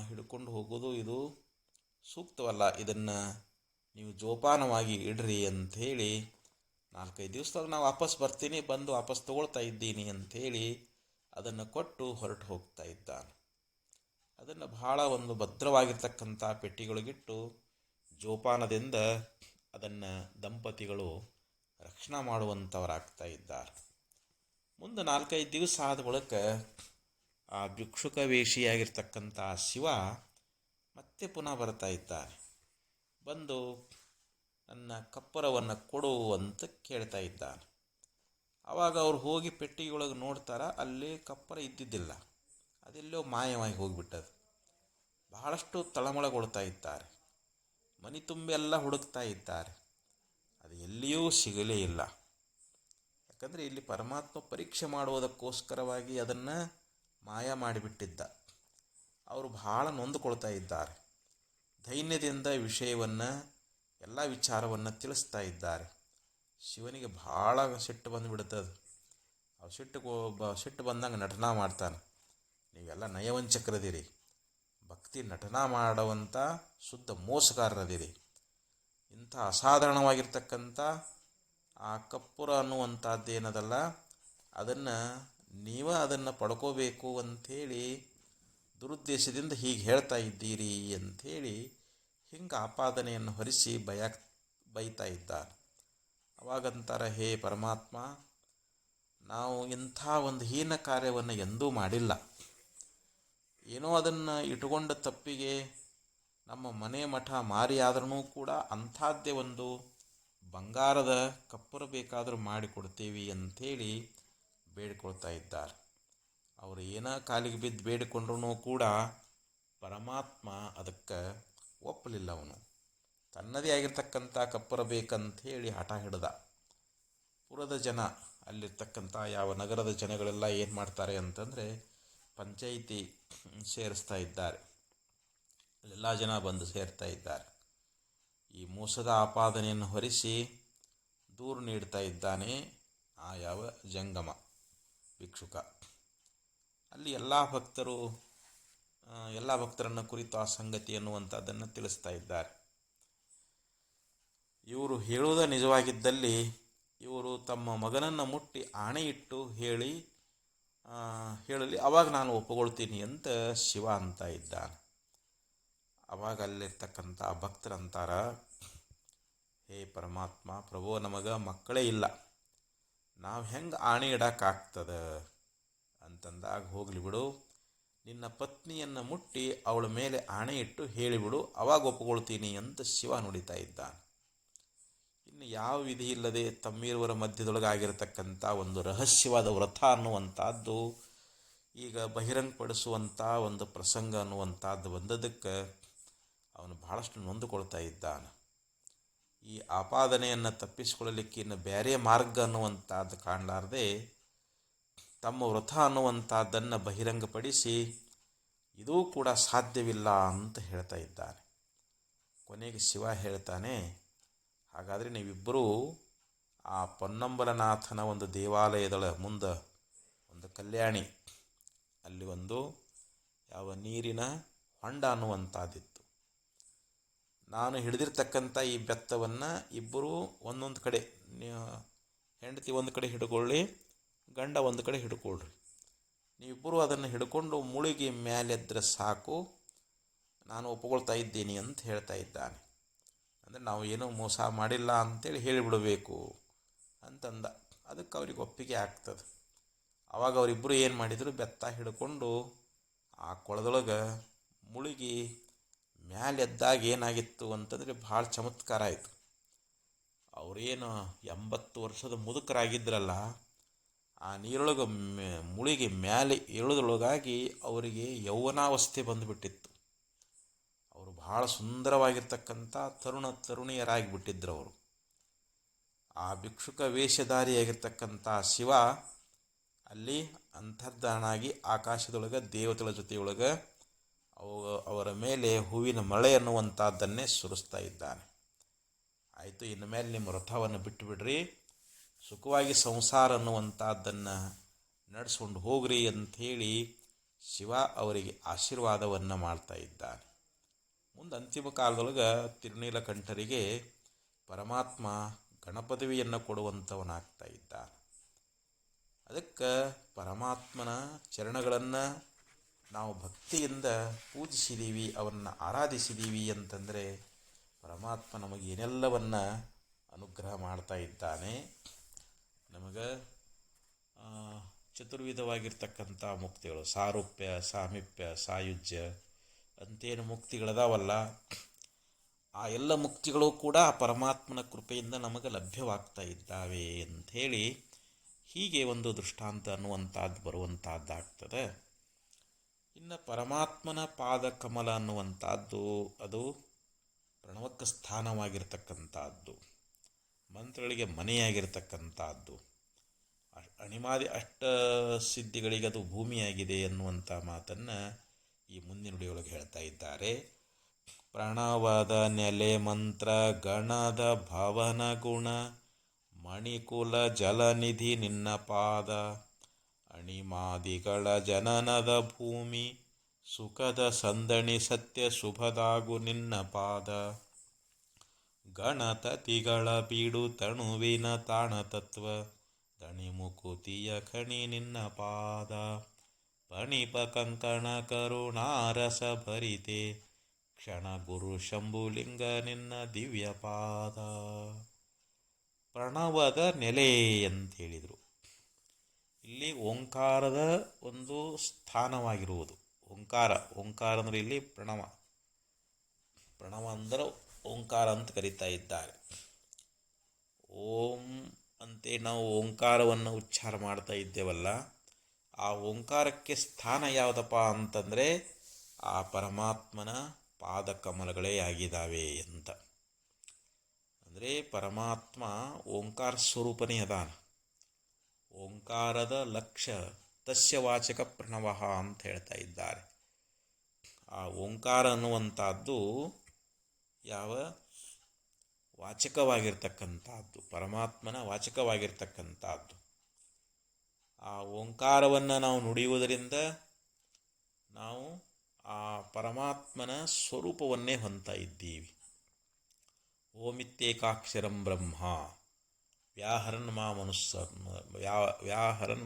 ಹಿಡ್ಕೊಂಡು ಹೋಗೋದು ಇದು ಸೂಕ್ತವಲ್ಲ, ಇದನ್ನು ನೀವು ಜೋಪಾನವಾಗಿ ಇಡ್ರಿ ಅಂಥೇಳಿ 4-5 ದಿವಸದಾಗ ನಾನು ವಾಪಸ್ ಬರ್ತೀನಿ, ಬಂದು ವಾಪಸ್ ತೊಗೊಳ್ತಾ ಇದ್ದೀನಿ ಅಂಥೇಳಿ ಅದನ್ನು ಕೊಟ್ಟು ಹೊರಟು ಹೋಗ್ತಾ ಇದ್ದಾನೆ. ಅದನ್ನು ಬಹಳ ಒಂದು ಭದ್ರವಾಗಿರ್ತಕ್ಕಂಥ ಪೆಟ್ಟಿಗಳಿಗಿಟ್ಟು ಜೋಪಾನದಿಂದ ಅದನ್ನು ದಂಪತಿಗಳು ರಕ್ಷಣೆ ಮಾಡುವಂಥವರಾಗ್ತಾ ಇದ್ದಾರೆ. ಮುಂದೆ 4-5 ದಿವಸ ಆದ ಬಳಿಕ ಆ ಭಿಕ್ಷುಕ ವೇಷಿಯಾಗಿರ್ತಕ್ಕಂಥ ಶಿವ ಮತ್ತೆ ಪುನಃ ಬರ್ತಾ ಇದ್ದಾನೆ. ಬಂದು ನನ್ನ ಕಪ್ಪರವನ್ನು ಕೊಡು ಅಂತ ಕೇಳ್ತಾ ಇದ್ದಾನೆ. ಆವಾಗ ಅವ್ರು ಹೋಗಿ ಪೆಟ್ಟಿಗೆಯೊಳಗೆ ನೋಡ್ತಾರ, ಅಲ್ಲಿ ಕಪ್ಪರ ಇದ್ದಿದ್ದಿಲ್ಲ, ಅದೆಲ್ಲೋ ಮಾಯವಾಗಿ ಹೋಗಿಬಿಟ್ಟದು. ಬಹಳಷ್ಟು ತಳಮಳಗೊಳ್ತಾ ಇದ್ದಾರೆ. ಮನೆ ತುಂಬೆಲ್ಲ ಹುಡುಕ್ತಾ ಇದ್ದಾರೆ, ಅದು ಎಲ್ಲಿಯೂ ಸಿಗಲೇ ಇಲ್ಲ. ಯಾಕಂದರೆ ಇಲ್ಲಿ ಪರಮಾತ್ಮ ಪರೀಕ್ಷೆ ಮಾಡುವುದಕ್ಕೋಸ್ಕರವಾಗಿ ಅದನ್ನು ಮಾಯ ಮಾಡಿಬಿಟ್ಟಿದ್ದ. ಅವರು ಬಹಳ ನೊಂದುಕೊಳ್ತಾ ಇದ್ದಾರೆ. ದೈನ್ಯದಿಂದ ವಿಷಯವನ್ನು ಎಲ್ಲ ವಿಚಾರವನ್ನು ತಿಳಿಸ್ತಾ ಇದ್ದಾರೆ. ಶಿವನಿಗೆ ಭಾಳ ಸಿಟ್ಟು ಬಂದುಬಿಡುತ್ತದೆ. ಅವು ಸಿಟ್ಟು ಬಂದಂಗೆ ನಟನ ಮಾಡ್ತಾನೆ. ನೀವೆಲ್ಲ ನಯವಂಚಕರದಿರಿ, ಭಕ್ತಿ ನಟನ ಮಾಡುವಂಥ ಶುದ್ಧ ಮೋಸಗಾರರದಿರಿ. ಇಂಥ ಅಸಾಧಾರಣವಾಗಿರ್ತಕ್ಕಂಥ ಆ ಕಪ್ಪುರ ಅನ್ನುವಂಥದ್ದೇನದಲ್ಲ, ಅದನ್ನು ಪಡ್ಕೋಬೇಕು ಅಂಥೇಳಿ ದುರುದ್ದೇಶದಿಂದ ಹೀಗೆ ಹೇಳ್ತಾ ಇದ್ದೀರಿ ಅಂಥೇಳಿ ಹಿಂಗೆ ಆಪಾದನೆಯನ್ನು ಹೊರಿಸಿ ಬೈತಾ ಇದ್ದಾನೆ. ಅವಾಗಂತಾರೆ, ಹೇ ಪರಮಾತ್ಮ, ನಾವು ಇಂಥ ಒಂದು ಹೀನ ಕಾರ್ಯವನ್ನು ಎಂದೂ ಮಾಡಿಲ್ಲ. ಏನೋ ಅದನ್ನು ಇಟ್ಟುಕೊಂಡ ತಪ್ಪಿಗೆ ನಮ್ಮ ಮನೆ ಮಠ ಮಾರಿ ಆದ್ರೂ ಕೂಡ ಅಂಥದ್ದೇ ಒಂದು ಬಂಗಾರದ ಕಪ್ಪುರ ಬೇಕಾದರೂ ಮಾಡಿಕೊಡ್ತೀವಿ ಅಂಥೇಳಿ ಬೇಡಿಕೊಳ್ತಾ ಇದ್ದಾರೆ. ಅವರು ಏನೋ ಕಾಲಿಗೆ ಬಿದ್ದು ಬೇಡಿಕೊಂಡ್ರೂ ಕೂಡ ಪರಮಾತ್ಮ ಅದಕ್ಕೆ ಒಪ್ಪಲಿಲ್ಲ. ಅವನು ತನ್ನದೇ ಆಗಿರ್ತಕ್ಕಂಥ ಕಪ್ಪುರ ಬೇಕಂಥೇಳಿ ಹಠ ಹಿಡ್ದ. ಪುರದ ಜನ, ಅಲ್ಲಿರ್ತಕ್ಕಂಥ ಯಾವ ನಗರದ ಜನಗಳೆಲ್ಲ ಏನು ಮಾಡ್ತಾರೆ ಅಂತಂದರೆ ಪಂಚಾಯಿತಿ ಸೇರಿಸ್ತಾ ಇದ್ದಾರೆ. ಅಲ್ಲೆಲ್ಲ ಜನ ಬಂದು ಸೇರ್ತಾ ಇದ್ದಾರೆ. ಈ ಮೋಸದ ಆಪಾದನೆಯನ್ನು ಹೊರಿಸಿ ದೂರು ನೀಡ್ತಾ ಇದ್ದಾನೆ ಆ ಯಾವ ಜಂಗಮ ಭಿಕ್ಷುಕ. ಅಲ್ಲಿ ಎಲ್ಲ ಭಕ್ತರನ್ನು ಕುರಿತು ಆ ಸಂಗತಿ ಅನ್ನುವಂಥದ್ದನ್ನು ತಿಳಿಸ್ತಾ ಇದ್ದಾರೆ. ಇವರು ಹೇಳುವುದ ನಿಜವಾಗಿದ್ದಲ್ಲಿ ಇವರು ತಮ್ಮ ಮಗನನ್ನು ಮುಟ್ಟಿ ಆಣೆ ಇಟ್ಟು ಹೇಳಲಿ, ಅವಾಗ ನಾನು ಒಪ್ಪಿಕೊಳ್ತೀನಿ ಅಂತ ಶಿವ ಅಂತ ಇದ್ದಾನೆ. ಅವಾಗ ಅಲ್ಲಿರ್ತಕ್ಕಂಥ ಭಕ್ತರಂತಾರ, ಹೇ ಪರಮಾತ್ಮ, ಪ್ರಭು, ನಮಗೆ ಮಕ್ಕಳೇ ಇಲ್ಲ, ನಾವು ಹೆಂಗೆ ಆಣೆ ಇಡೋಕ್ಕಾಗ್ತದೆ ಅಂತಂದಾಗ, ಹೋಗಲಿ ಬಿಡು, ನಿನ್ನ ಪತ್ನಿಯನ್ನು ಮುಟ್ಟಿ ಅವಳ ಮೇಲೆ ಆಣೆ ಇಟ್ಟು ಹೇಳಿಬಿಡು, ಅವಾಗ ಒಪ್ಪಿಕೊಳ್ತೀನಿ ಅಂತ ಶಿವ ನುಡಿತಾ ಇದ್ದಾನೆ. ಇನ್ನು ಯಾವ ವಿಧಿ ಇಲ್ಲದೆ ತಮ್ಮೀರುವರ ಮಧ್ಯದೊಳಗಾಗಿರ್ತಕ್ಕಂಥ ಒಂದು ರಹಸ್ಯವಾದ ವ್ರತ ಅನ್ನುವಂಥದ್ದು ಈಗ ಬಹಿರಂಗಪಡಿಸುವಂಥ ಒಂದು ಪ್ರಸಂಗ ಅನ್ನುವಂಥದ್ದು ಬಂದದಕ್ಕೆ ಅವನು ಬಹಳಷ್ಟು ನೊಂದುಕೊಳ್ತಾ ಇದ್ದಾನೆ. ಈ ಆಪಾದನೆಯನ್ನು ತಪ್ಪಿಸಿಕೊಳ್ಳಲಿಕ್ಕೆ ಇನ್ನು ಬೇರೆ ಮಾರ್ಗ ಅನ್ನುವಂಥದ್ದು ಕಾಣಲಾರದೆ ತಮ್ಮ ವ್ರತ ಅನ್ನುವಂಥದ್ದನ್ನು ಬಹಿರಂಗಪಡಿಸಿ ಇದೂ ಕೂಡ ಸಾಧ್ಯವಿಲ್ಲ ಅಂತ ಹೇಳ್ತಾ ಇದ್ದಾನೆ. ಕೊನೆಗೆ ಶಿವ ಹೇಳ್ತಾನೆ, ಹಾಗಾದರೆ ನೀವಿಬ್ಬರೂ ಆ ಪೊನ್ನಂಬಲನಾಥನ ಒಂದು ದೇವಾಲಯದ ಮುಂದೆ ಒಂದು ಕಲ್ಯಾಣಿ, ಅಲ್ಲಿ ಒಂದು ಯಾವ ನೀರಿನ ಹೊಂಡ ಅನ್ನುವಂಥದ್ದಿತ್ತು. ನಾನು ಹಿಡಿದಿರ್ತಕ್ಕಂಥ ಈ ಬೆತ್ತವನ್ನು ಇಬ್ಬರೂ ಒಂದೊಂದು ಕಡೆ, ಹೆಂಡತಿ ಒಂದು ಕಡೆ ಹಿಡ್ಕೊಳ್ಳಿ, ಗಂಡ ಒಂದು ಕಡೆ ಹಿಡ್ಕೊಳ್ರಿ. ನೀವಿಬ್ಬರೂ ಅದನ್ನು ಹಿಡ್ಕೊಂಡು ಮುಳುಗಿ ಮೇಲೆದ್ರೆ ಸಾಕು, ನಾನು ಒಪ್ಪಿಕೊಳ್ತಾ ಇದ್ದೀನಿ ಅಂತ ಹೇಳ್ತಾ ಇದ್ದಾನೆ. ಅಂದರೆ ನಾವು ಏನೂ ಮೋಸ ಮಾಡಿಲ್ಲ ಅಂತೇಳಿ ಹೇಳಿಬಿಡಬೇಕು ಅಂತಂದ. ಅದಕ್ಕೆ ಅವ್ರಿಗೆ ಒಪ್ಪಿಗೆ ಆಗ್ತದೆ. ಆವಾಗ ಅವರಿಬ್ಬರು ಏನು ಮಾಡಿದರು, ಬೆತ್ತ ಹಿಡ್ಕೊಂಡು ಆ ಕೊಳದೊಳಗೆ ಮುಳುಗಿ ಮ್ಯಾಲೆದ್ದಾಗ ಏನಾಗಿತ್ತು ಅಂತಂದರೆ ಭಾಳ ಚಮತ್ಕಾರ ಆಯಿತು. ಅವರೇನು 80 ವರ್ಷದ ಮುದುಕರಾಗಿದ್ರಲ್ಲ, ಆ ನೀರೊಳಗೆ ಮುಳುಗಿ ಮ್ಯಾಲೆ ಏಳೋದ್ರೊಳಗಾಗಿ ಅವರಿಗೆ ಯೌವನಾವಸ್ಥೆ ಬಂದುಬಿಟ್ಟಿತ್ತು. ಅವರು ಭಾಳ ಸುಂದರವಾಗಿರ್ತಕ್ಕಂಥ ತರುಣಿಯರಾಗಿಬಿಟ್ಟಿದ್ರು ಅವರು. ಆ ಭಿಕ್ಷುಕ ವೇಷಧಾರಿಯಾಗಿರ್ತಕ್ಕಂಥ ಶಿವ ಅಲ್ಲಿ ಅಂತರ್ಧಾನಾಗಿ ಆಕಾಶದೊಳಗೆ ದೇವತೆಗಳ ಜೊತೆಯೊಳಗೆ ಅವರ ಮೇಲೆ ಹೂವಿನ ಮಳೆ ಅನ್ನುವಂಥದ್ದನ್ನೇ ಸುರಿಸ್ತಾ ಇದ್ದಾನೆ. ಆಯಿತು, ಇನ್ನು ಮೇಲೆ ನಿಮ್ಮ ವ್ರತವನ್ನು ಬಿಟ್ಟುಬಿಡ್ರಿ, ಸುಖವಾಗಿ ಸಂಸಾರ ಅನ್ನುವಂಥದ್ದನ್ನು ನಡೆಸ್ಕೊಂಡು ಹೋಗ್ರಿ ಅಂಥೇಳಿ ಶಿವ ಅವರಿಗೆ ಆಶೀರ್ವಾದವನ್ನು ಮಾಡ್ತಾ ಇದ್ದಾನೆ. ಮುಂದೆ ಅಂತಿಮ ಕಾಲದೊಳಗೆ ತಿರುನೀಲಕಂಠರಿಗೆ ಪರಮಾತ್ಮ ಗಣಪದವಿಯನ್ನು ಕೊಡುವಂಥವನಾಗ್ತಾ ಇದ್ದಾನೆ. ಅದಕ್ಕೆ ಪರಮಾತ್ಮನ ಚರಣಗಳನ್ನು ನಾವು ಭಕ್ತಿಯಿಂದ ಪೂಜಿಸಿದ್ದೀವಿ, ಅವನ್ನು ಆರಾಧಿಸಿದ್ದೀವಿ ಅಂತಂದರೆ ಪರಮಾತ್ಮ ನಮಗೆ ಏನೆಲ್ಲವನ್ನು ಅನುಗ್ರಹ ಮಾಡ್ತಾ ಇದ್ದಾನೆ. ನಮಗೆ ಚತುರ್ವಿಧವಾಗಿರ್ತಕ್ಕಂಥ ಮುಕ್ತಿಗಳು, ಸಾರೂಪ್ಯ, ಸಾಮೀಪ್ಯ, ಸಾಯುಜ್ಯ ಅಂತೇನು ಮುಕ್ತಿಗಳದಾವಲ್ಲ, ಆ ಎಲ್ಲ ಮುಕ್ತಿಗಳು ಕೂಡ ಪರಮಾತ್ಮನ ಕೃಪೆಯಿಂದ ನಮಗೆ ಲಭ್ಯವಾಗ್ತಾ ಇದ್ದಾವೆ ಅಂಥೇಳಿ ಹೀಗೆ ಒಂದು ದೃಷ್ಟಾಂತ ಅನ್ನುವಂಥದ್ದು ಬರುವಂಥದ್ದಾಗ್ತದೆ. ಇನ್ನು ಪರಮಾತ್ಮನ ಪಾದ ಕಮಲ ಅನ್ನುವಂಥದ್ದು ಅದು ಪ್ರಣವಕ್ಕೆ ಸ್ಥಾನವಾಗಿರ್ತಕ್ಕಂಥದ್ದು, ಮಂತ್ರಗಳಿಗೆ ಮನೆಯಾಗಿರ್ತಕ್ಕಂಥದ್ದು, ಅಣಿಮಾದಿ ಅಷ್ಟ ಸಿದ್ಧಿಗಳಿಗೆ ಅದು ಭೂಮಿಯಾಗಿದೆ ಅನ್ನುವಂಥ ಮಾತನ್ನು ಈ ಮುಂದಿನ ನುಡಿಯೊಳಗೆ ಹೇಳ್ತಾ ಇದ್ದಾರೆ. ಪ್ರಣವದ ನೆಲೆ ಮಂತ್ರ ಗಣದ ಭವನ ಗುಣ ಮಣಿಕುಲ ಜಲನಿಧಿ ನಿನ್ನ ಪಾದ ಅಣಿಮಾದಿಗಳ ಜನನದ ಭೂಮಿ ಸುಖದ ಸಂದಣಿ ಸತ್ಯ ಶುಭದಾಗು ನಿನ್ನ ಪಾದ ಗಣತತಿಗಳ ಬೀಡು ತಣುವಿನ ತಾಣತತ್ವ ದಣಿ ಮುಕುತಿಯ ಖಣಿ ನಿನ್ನ ಪಾದ ಪಣಿಪ ಕಂಕಣ ಕರುಣಾರಸ ಭರಿತೆ ಕ್ಷಣ ಗುರು ಶಂಭುಲಿಂಗ ನಿನ್ನ ದಿವ್ಯ ಪಾದ. ಪ್ರಣವದ ನೆಲೆ ಅಂತ ಹೇಳಿದರು. ಇಲ್ಲಿ ಓಂಕಾರದ ಒಂದು ಸ್ಥಾನವಾಗಿರುವುದು. ಓಂಕಾರ ಅಂದರೆ ಇಲ್ಲಿ ಪ್ರಣವ ಅಂದರೆ ಓಂಕಾರ ಅಂತ ಕರೀತಾ ಇದ್ದಾರೆ. ಓಂ ಅಂತೆ ನಾವು ಓಂಕಾರವನ್ನು ಉಚ್ಚಾರ ಮಾಡ್ತಾ ಇದ್ದೇವಲ್ಲ, ಆ ಓಂಕಾರಕ್ಕೆ ಸ್ಥಾನ ಯಾವುದಪ್ಪ ಅಂತಂದರೆ ಆ ಪರಮಾತ್ಮನ ಪಾದಕಮಲಗಳೇ ಆಗಿದ್ದಾವೆ ಅಂತ. ಅಂದರೆ ಪರಮಾತ್ಮ ಓಂಕಾರ ಸ್ವರೂಪನೇ ಅದಾನ. ಓಂಕಾರದ ಲಕ್ಷ್ಯ ತಸ್ಯ ವಾಚಕ ಪ್ರಣವ ಅಂತ ಹೇಳ್ತಾ ಇದ್ದಾರೆ. ಆ ಓಂಕಾರ ಅನ್ನುವಂಥದ್ದು ಯಾವ ವಾಚಕವಾಗಿರ್ತಕ್ಕಂಥದ್ದು, ಪರಮಾತ್ಮನ ವಾಚಕವಾಗಿರ್ತಕ್ಕಂಥದ್ದು. ಆ ಓಂಕಾರವನ್ನು ನಾವು ನುಡಿಯುವುದರಿಂದ ನಾವು ಆ ಪರಮಾತ್ಮನ ಸ್ವರೂಪವನ್ನೇ ಹೊಂದ್ತಾ ಇದ್ದೀವಿ. ಓಮಿತ್ಯೇಕಾಕ್ಷರಂ ಬ್ರಹ್ಮ ವ್ಯಾಹರನ್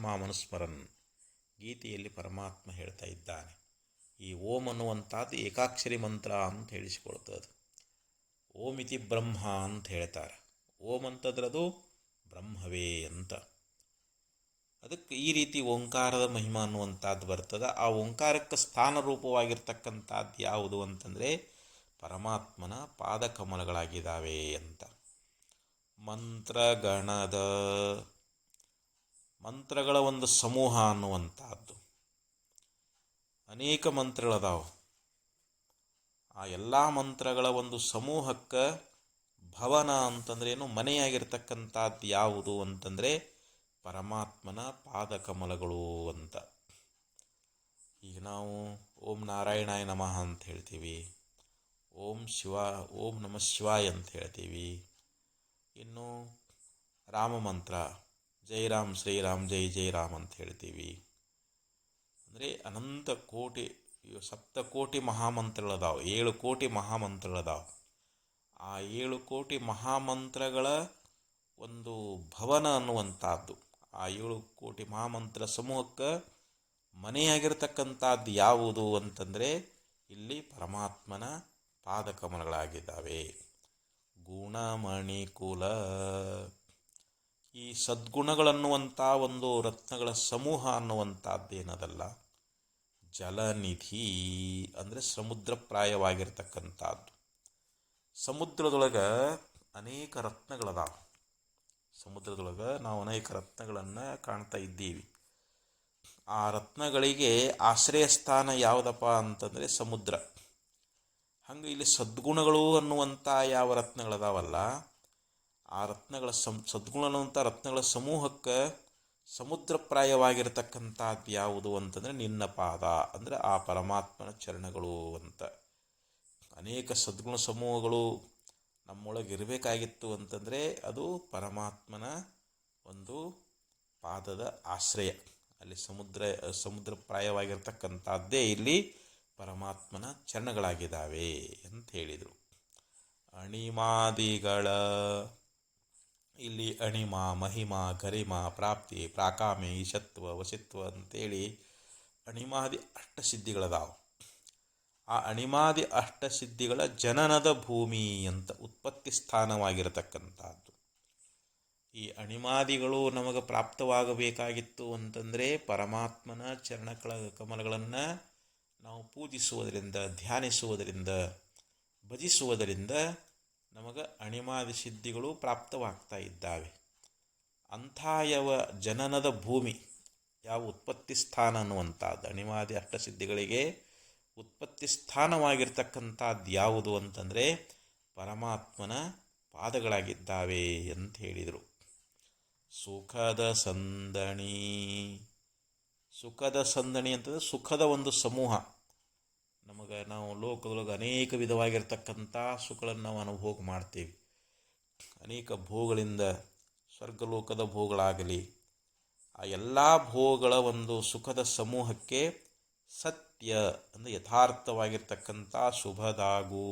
ಮಾ ಮನುಸ್ಮರನ್ ಗೀತೆಯಲ್ಲಿ ಪರಮಾತ್ಮ ಹೇಳ್ತಾ ಇದ್ದಾನೆ. ಈ ಓಂ ಅನ್ನುವಂಥದ್ದು ಏಕಾಕ್ಷರಿ ಮಂತ್ರ ಅಂತ ಹೇಳಿಸಿಕೊಳ್ತದೆ. ಓಮಿತಿ ಬ್ರಹ್ಮ ಅಂತ ಹೇಳ್ತಾರೆ. ಓಂ ಅಂತದ್ರದು ಬ್ರಹ್ಮವೇ ಅಂತ. ಅದಕ್ಕೆ ಈ ರೀತಿ ಓಂಕಾರದ ಮಹಿಮಾ ಅನ್ನುವಂಥದ್ದು ಬರ್ತದೆ. ಆ ಓಂಕಾರಕ್ಕೆ ಸ್ಥಾನ ರೂಪವಾಗಿರ್ತಕ್ಕಂಥದ್ದು ಯಾವುದು ಅಂತಂದರೆ ಪರಮಾತ್ಮನ ಪಾದಕಮಲಗಳಾಗಿದ್ದಾವೆ ಅಂತ. ಮಂತ್ರಗಳ ಒಂದು ಸಮೂಹ ಅನ್ನುವಂಥದ್ದು. ಅನೇಕ ಮಂತ್ರಗಳದಾವು. ಆ ಎಲ್ಲ ಮಂತ್ರಗಳ ಒಂದು ಸಮೂಹಕ್ಕೆ ಭವನ ಅಂತಂದ್ರೇನು, ಮನೆಯಾಗಿರ್ತಕ್ಕಂಥದ್ದು ಯಾವುದು ಅಂತಂದರೆ ಪರಮಾತ್ಮನ ಪಾದಕಮಲಗಳು ಅಂತ. ಈಗ ನಾವು ಓಂ ನಾರಾಯಣಾಯ ನಮಃ ಅಂತ ಹೇಳ್ತೀವಿ, ಓಂ ನಮಃ ಶಿವಾಯ ಅಂತ ಹೇಳ್ತೀವಿ. ಇನ್ನು ರಾಮ ಮಂತ್ರ ಜೈ ರಾಮ್ ಶ್ರೀರಾಮ್ ಜೈ ಜೈ ರಾಮ್ ಅಂತ ಹೇಳ್ತೀವಿ. ಅಂದರೆ ಅನಂತ ಕೋಟಿ, ಸಪ್ತಕೋಟಿ ಮಹಾಮಂತ್ರಗಳದಾವೆ, 7 ಕೋಟಿ ಮಹಾಮಂತ್ರಗಳದಾವೆ. ಆ 7 ಕೋಟಿ ಮಹಾಮಂತ್ರಗಳ ಒಂದು ಭವನ ಅನ್ನುವಂಥದ್ದು, ಆ 7 ಕೋಟಿ ಮಹಾಮಂತ್ರ ಸಮೂಹಕ್ಕೆ ಮನೆಯಾಗಿರ್ತಕ್ಕಂಥದ್ದು ಯಾವುದು ಅಂತಂದರೆ ಇಲ್ಲಿ ಪರಮಾತ್ಮನ ಪಾದಕಮಲಗಳಾಗಿದ್ದಾವೆ. ಗುಣಮಣಿ ಕುಲ, ಈ ಸದ್ಗುಣಗಳನ್ನುವಂಥ ಒಂದು ರತ್ನಗಳ ಸಮೂಹ ಅನ್ನುವಂಥದ್ದೇನದಲ್ಲ, ಜಲನಿಧಿ ಅಂದರೆ ಸಮುದ್ರಪ್ರಾಯವಾಗಿರ್ತಕ್ಕಂಥದ್ದು. ಸಮುದ್ರದೊಳಗೆ ಅನೇಕ ರತ್ನಗಳದಾವ. ಸಮುದ್ರದೊಳಗೆ ನಾವು ಅನೇಕ ರತ್ನಗಳನ್ನು ಕಾಣ್ತಾ ಇದ್ದೀವಿ. ಆ ರತ್ನಗಳಿಗೆ ಆಶ್ರಯ ಸ್ಥಾನ ಯಾವುದಪ್ಪ ಅಂತಂದರೆ ಸಮುದ್ರ. ಹಂಗೆ ಇಲ್ಲಿ ಸದ್ಗುಣಗಳು ಅನ್ನುವಂಥ ಯಾವ ರತ್ನಗಳದಾವಲ್ಲ, ಆ ರತ್ನಗಳ ಸದ್ಗುಣ ಅನ್ನುವಂಥ ರತ್ನಗಳ ಸಮೂಹಕ್ಕೆ ಸಮುದ್ರಪ್ರಾಯವಾಗಿರ್ತಕ್ಕಂಥದ್ದು ಯಾವುದು ಅಂತಂದರೆ ನಿನ್ನ ಪಾದ, ಅಂದರೆ ಆ ಪರಮಾತ್ಮನ ಚರಣಗಳು ಅಂತ. ಅನೇಕ ಸದ್ಗುಣ ಸಮೂಹಗಳು ನಮ್ಮೊಳಗೆ ಇರಬೇಕಾಗಿತ್ತು ಅಂತಂದರೆ ಅದು ಪರಮಾತ್ಮನ ಒಂದು ಪಾದದ ಆಶ್ರಯ. ಅಲ್ಲಿ ಸಮುದ್ರಪ್ರಾಯವಾಗಿರ್ತಕ್ಕಂಥದ್ದೇ ಇಲ್ಲಿ ಪರಮಾತ್ಮನ ಚರಣಗಳಾಗಿದ್ದಾವೆ ಅಂತ ಹೇಳಿದರು. ಅಣಿಮಾದಿಗಳ, ಇಲ್ಲಿ ಅಣಿಮ, ಮಹಿಮ, ಗರಿಮ, ಪ್ರಾಪ್ತಿ, ಪ್ರಾಕಾಮಿ, ಈಶತ್ವ, ವಶಿತ್ವ ಅಂತೇಳಿ ಅಣಿಮಾದಿ ಅಷ್ಟಸಿದ್ಧಿಗಳದಾವು. ಆ ಅಣಿಮಾದಿ ಅಷ್ಟಸಿದ್ಧಿಗಳ ಜನನದ ಭೂಮಿ ಅಂತ ಉತ್ಪತ್ತಿ ಸ್ಥಾನವಾಗಿರತಕ್ಕಂಥದ್ದು. ಈ ಅಣಿಮಾದಿಗಳು ನಮಗೆ ಪ್ರಾಪ್ತವಾಗಬೇಕಾಗಿತ್ತು ಅಂತಂದರೆ ಪರಮಾತ್ಮನ ಕಮಲಗಳನ್ನು ನಾವು ಪೂಜಿಸುವುದರಿಂದ, ಧ್ಯಾನಿಸುವುದರಿಂದ, ಭಜಿಸುವುದರಿಂದ ನಮಗೆ ಅಣಿಮಾದಿ ಸಿದ್ಧಿಗಳು ಪ್ರಾಪ್ತವಾಗ್ತಾ ಇದ್ದಾವೆ. ಅಂಥ ಯಾವ ಜನನದ ಭೂಮಿ, ಯಾವ ಉತ್ಪತ್ತಿ ಸ್ಥಾನ ಅನ್ನುವಂಥದ್ದು, ಅಣಿಮಾದಿ ಅಷ್ಟಸಿದ್ಧಿಗಳಿಗೆ ಉತ್ಪತ್ತಿ ಸ್ಥಾನವಾಗಿರ್ತಕ್ಕಂಥದ್ದು ಯಾವುದು ಅಂತಂದರೆ ಪರಮಾತ್ಮನ ಪಾದಗಳಾಗಿದ್ದಾವೆ ಅಂತ ಹೇಳಿದರು. ಸುಖದ ಸಂದಣಿ ಅಂತಂದರೆ ಸುಖದ ಒಂದು ಸಮೂಹ. ನಾವು ಲೋಕದೊಳಗೆ ಅನೇಕ ವಿಧವಾಗಿರ್ತಕ್ಕಂಥ ಸುಖಗಳನ್ನು ನಾವು ಅನುಭೋಗ ಮಾಡ್ತೀವಿ. ಅನೇಕ ಭೋಗಗಳಿಂದ ಸ್ವರ್ಗಲೋಕದ ಭೋಗಗಳಾಗಲಿ, ಆ ಎಲ್ಲ ಭೋಗಗಳ ಒಂದು ಸುಖದ ಸಮೂಹಕ್ಕೆ ಸತ್ಯ ಅಂದರೆ ಯಥಾರ್ಥವಾಗಿರ್ತಕ್ಕಂಥ ಶುಭದಾಗು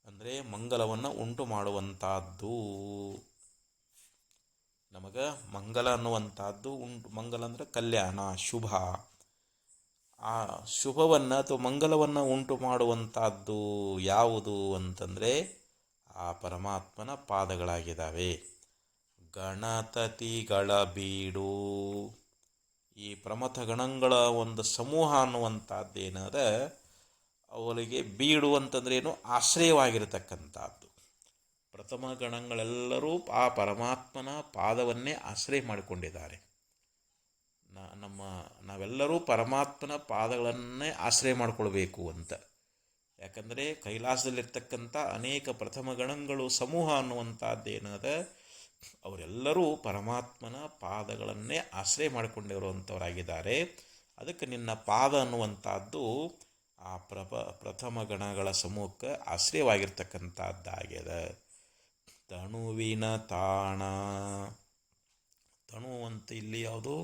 ಅಂದರೆ ಮಂಗಲವನ್ನು ಉಂಟು ಮಾಡುವಂಥದ್ದು. ನಮಗೆ ಮಂಗಲ ಅನ್ನುವಂಥದ್ದು ಮಂಗಲ ಅಂದರೆ ಕಲ್ಯಾಣ, ಶುಭ. ಆ ಶುಭವನ್ನು ಅಥವಾ ಮಂಗಲವನ್ನು ಉಂಟು ಮಾಡುವಂಥದ್ದು ಯಾವುದು ಅಂತಂದರೆ ಆ ಪರಮಾತ್ಮನ ಪಾದಗಳಾಗಿದ್ದಾವೆ. ಗಣತತಿಗಳ ಬೀಡು, ಈ ಪ್ರಮಥ ಗಣಗಳ ಒಂದು ಸಮೂಹ ಅನ್ನುವಂಥದ್ದೇನದ ಅವರಿಗೆ ಬೀಡು ಅಂತಂದ್ರೇನು, ಆಶ್ರಯವಾಗಿರತಕ್ಕಂಥದ್ದು. ಪ್ರಥಮ ಗಣಗಳೆಲ್ಲರೂ ಆ ಪರಮಾತ್ಮನ ಪಾದವನ್ನೇ ಆಶ್ರಯ ಮಾಡಿಕೊಂಡಿದ್ದಾರೆ. ನಾವೆಲ್ಲರೂ ಪರಮಾತ್ಮನ ಪಾದಗಳನ್ನೇ ಆಶ್ರಯ ಮಾಡಿಕೊಳ್ಬೇಕು ಅಂತ. ಯಾಕಂದರೆ ಕೈಲಾಸದಲ್ಲಿರ್ತಕ್ಕಂಥ ಅನೇಕ ಪ್ರಥಮ ಗಣಗಳು ಸಮೂಹ ಅನ್ನುವಂಥದ್ದೇನದ ಅವರೆಲ್ಲರೂ ಪರಮಾತ್ಮನ ಪಾದಗಳನ್ನೇ ಆಶ್ರಯ ಮಾಡಿಕೊಂಡಿರುವಂಥವರಾಗಿದ್ದಾರೆ. ಅದಕ್ಕೆ ನಿನ್ನ ಪಾದ ಅನ್ನುವಂಥದ್ದು ಆ ಪ್ರಥಮ ಗಣಗಳ ಸಮೂಹಕ್ಕೆ ಆಶ್ರಯವಾಗಿರ್ತಕ್ಕಂಥದ್ದಾಗ್ಯದ. ತಣುವಿನ ತಾಣ, ತಣು ಅಂತ ಇಲ್ಲಿ ಯಾವುದು,